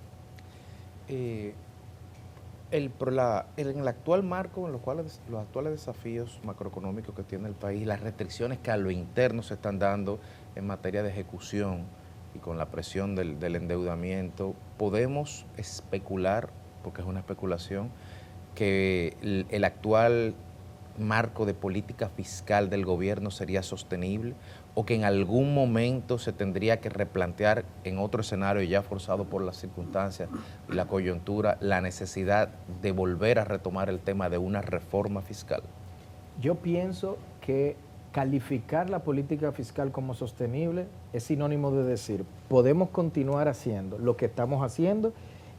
En el actual marco, en los actuales desafíos macroeconómicos que tiene el país, las restricciones que a lo interno se están dando en materia de ejecución y con la presión del endeudamiento, podemos especular, porque es una especulación, que el actual marco de política fiscal del gobierno sería sostenible o que en algún momento se tendría que replantear en otro escenario ya forzado por las circunstancias y la coyuntura la necesidad de volver a retomar el tema de una reforma fiscal? Yo pienso que calificar la política fiscal como sostenible es sinónimo de decir, podemos continuar haciendo lo que estamos haciendo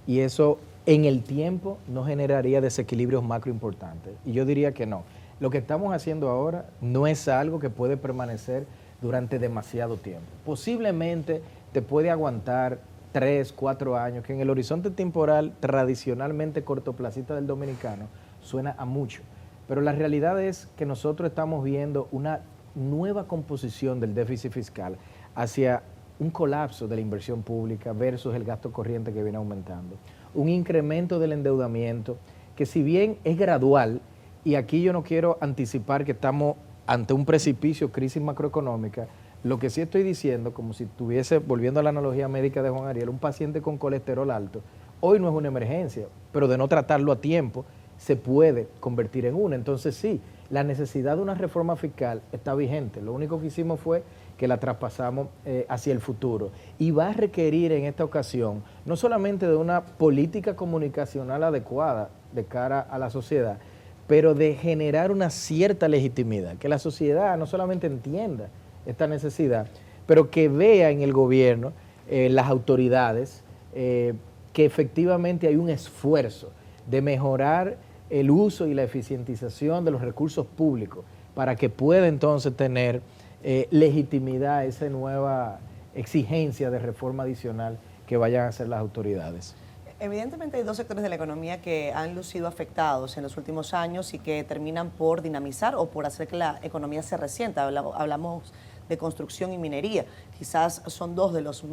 y eso en el tiempo no generaría desequilibrios macro importantes. Y yo diría que no. Lo que estamos haciendo ahora no es algo que puede permanecer durante demasiado tiempo. Posiblemente te puede aguantar 3, 4 años, que en el horizonte temporal tradicionalmente cortoplacista del dominicano suena a mucho. Pero la realidad es que nosotros estamos viendo una nueva composición del déficit fiscal hacia un colapso de la inversión pública versus el gasto corriente que viene aumentando. Un incremento del endeudamiento que si bien es gradual, y aquí yo no quiero anticipar que estamos ante un precipicio, crisis macroeconómica, lo que sí estoy diciendo, como si estuviese, volviendo a la analogía médica de Juan Ariel, un paciente con colesterol alto, hoy no es una emergencia, pero de no tratarlo a tiempo, se puede convertir en una. Entonces sí, la necesidad de una reforma fiscal está vigente. Lo único que hicimos fue que la traspasamos hacia el futuro. Y va a requerir en esta ocasión no solamente de una política comunicacional adecuada de cara a la sociedad, pero de generar una cierta legitimidad, que la sociedad no solamente entienda esta necesidad, pero que vea en el gobierno, las autoridades, que efectivamente hay un esfuerzo de mejorar el uso y la eficientización de los recursos públicos para que pueda entonces tener legitimidad esa nueva exigencia de reforma adicional que vayan a hacer las autoridades. Evidentemente hay dos sectores de la economía que han lucido afectados en los últimos años y que terminan por dinamizar o por hacer que la economía se resienta. Hablamos de construcción y minería. Quizás son dos de los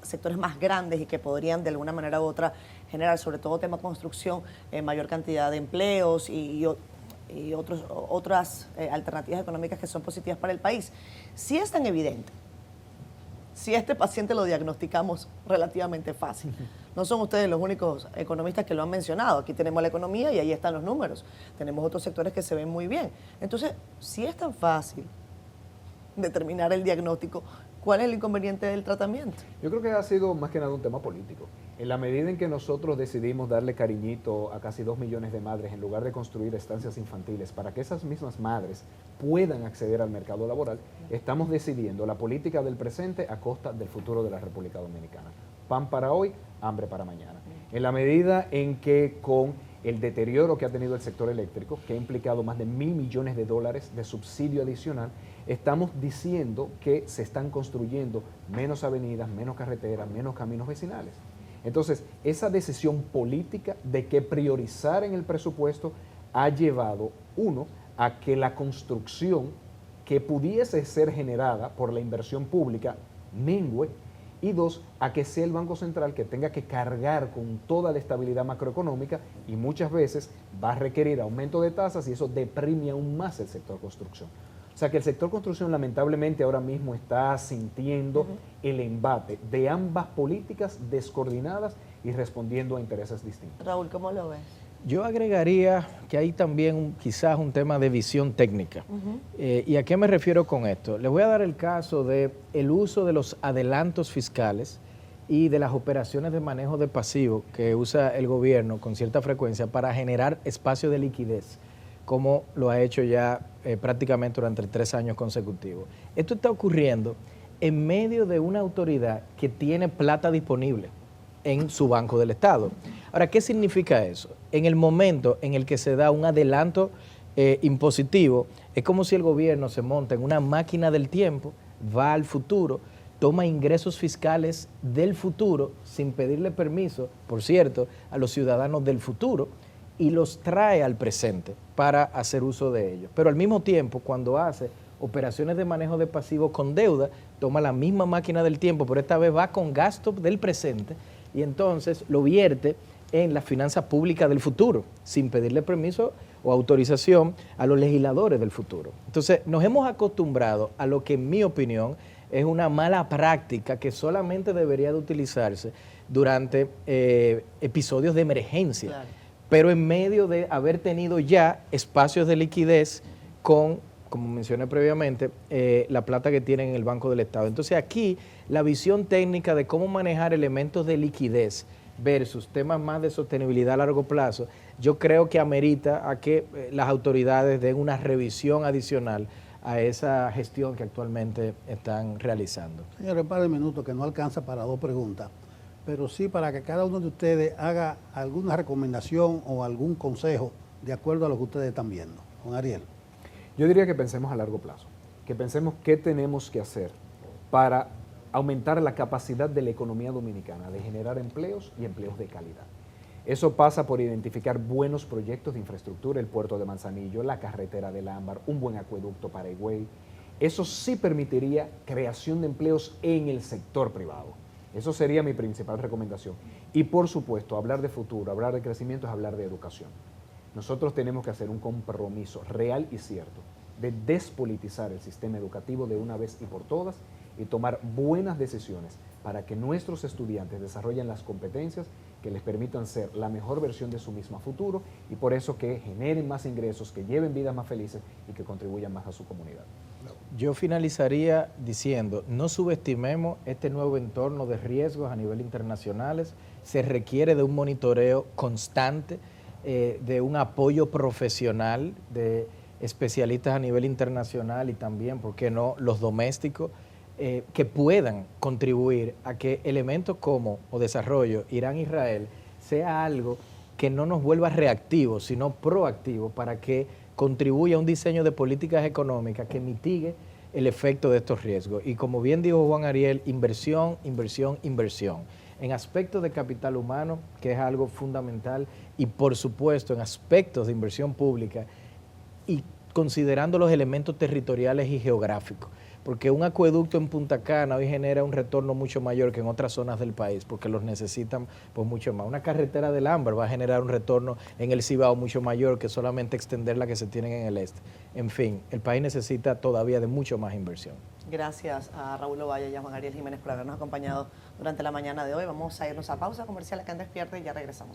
sectores más grandes y que podrían de alguna manera u otra generar, sobre todo tema construcción, mayor cantidad de empleos y otras alternativas económicas que son positivas para el país. Si es tan evidente, si a este paciente lo diagnosticamos relativamente fácil, no son ustedes los únicos economistas que lo han mencionado. Aquí tenemos la economía y ahí están los números. Tenemos otros sectores que se ven muy bien. Entonces, si es tan fácil determinar el diagnóstico, ¿cuál es el inconveniente del tratamiento? Yo creo que ha sido más que nada un tema político. En la medida en que nosotros decidimos darle cariñito a casi 2 millones de madres en lugar de construir estancias infantiles para que esas mismas madres puedan acceder al mercado laboral, estamos decidiendo la política del presente a costa del futuro de la República Dominicana. Pan para hoy, hambre para mañana. En la medida en que con el deterioro que ha tenido el sector eléctrico, que ha implicado más de $1.000 millones de subsidio adicional, estamos diciendo que se están construyendo menos avenidas, menos carreteras, menos caminos vecinales. Entonces, esa decisión política de que priorizar en el presupuesto ha llevado, uno, a que la construcción que pudiese ser generada por la inversión pública mengue, y dos, a que sea el Banco Central que tenga que cargar con toda la estabilidad macroeconómica y muchas veces va a requerir aumento de tasas y eso deprime aún más el sector construcción. O sea que el sector construcción lamentablemente ahora mismo está sintiendo el embate de ambas políticas descoordinadas y respondiendo a intereses distintos. Raúl, ¿cómo lo ves? Yo agregaría que hay también quizás un tema de visión técnica. ¿Y a qué me refiero con esto? Les voy a dar el caso del uso de los adelantos fiscales y de las operaciones de manejo de pasivo que usa el gobierno con cierta frecuencia para generar espacio de liquidez, como lo ha hecho ya prácticamente durante 3 años consecutivos. Esto está ocurriendo en medio de una autoridad que tiene plata disponible. en su Banco del Estado. Ahora, ¿qué significa eso? En el momento en el que se da un adelanto impositivo, es como si el gobierno se monta en una máquina del tiempo, va al futuro, toma ingresos fiscales del futuro sin pedirle permiso, por cierto, a los ciudadanos del futuro, y los trae al presente para hacer uso de ellos. Pero al mismo tiempo, cuando hace operaciones de manejo de pasivos con deuda, toma la misma máquina del tiempo, pero esta vez va con gasto del presente y entonces lo vierte en las finanzas públicas del futuro, sin pedirle permiso o autorización a los legisladores del futuro. Entonces, nos hemos acostumbrado a lo que, en mi opinión, es una mala práctica que solamente debería de utilizarse durante episodios de emergencia, claro, pero en medio de haber tenido ya espacios de liquidez con, como mencioné previamente, la plata que tienen en el Banco del Estado. Entonces aquí la visión técnica de cómo manejar elementos de liquidez versus temas más de sostenibilidad a largo plazo, yo creo que amerita a que las autoridades den una revisión adicional a esa gestión que actualmente están realizando. Señor, un par de minutos que no alcanza para 2 preguntas, pero sí para que cada uno de ustedes haga alguna recomendación o algún consejo de acuerdo a lo que ustedes están viendo. Juan Ariel. Yo diría que pensemos a largo plazo, que pensemos qué tenemos que hacer para aumentar la capacidad de la economía dominicana de generar empleos y empleos de calidad. Eso pasa por identificar buenos proyectos de infraestructura, el puerto de Manzanillo, la carretera del Ámbar, un buen acueducto para Higüey. Eso sí permitiría creación de empleos en el sector privado. Eso sería mi principal recomendación. Y por supuesto, hablar de futuro, hablar de crecimiento es hablar de educación. Nosotros tenemos que hacer un compromiso real y cierto de despolitizar el sistema educativo de una vez y por todas y tomar buenas decisiones para que nuestros estudiantes desarrollen las competencias que les permitan ser la mejor versión de su mismo futuro y por eso que generen más ingresos, que lleven vidas más felices y que contribuyan más a su comunidad. Yo finalizaría diciendo, no subestimemos este nuevo entorno de riesgos a nivel internacionales, se requiere de un monitoreo constante, de un apoyo profesional de especialistas a nivel internacional y también, ¿por qué no?, los domésticos, que puedan contribuir a que elementos como o desarrollo Irán-Israel sea algo que no nos vuelva reactivos, sino proactivos para que contribuya a un diseño de políticas económicas que mitigue el efecto de estos riesgos. Y como bien dijo Juan Ariel, inversión, inversión, inversión. En aspectos de capital humano, que es algo fundamental, y por supuesto en aspectos de inversión pública y considerando los elementos territoriales y geográficos. Porque un acueducto en Punta Cana hoy genera un retorno mucho mayor que en otras zonas del país, porque los necesitan pues mucho más. Una carretera del Ámbar va a generar un retorno en el Cibao mucho mayor que solamente extender la que se tienen en el este. En fin, el país necesita todavía de mucho más inversión. Gracias a Raúl Ovalle y a Juan Ariel Jiménez por habernos acompañado durante la mañana de hoy. Vamos a irnos a pausa comercial acá en Despierta y ya regresamos.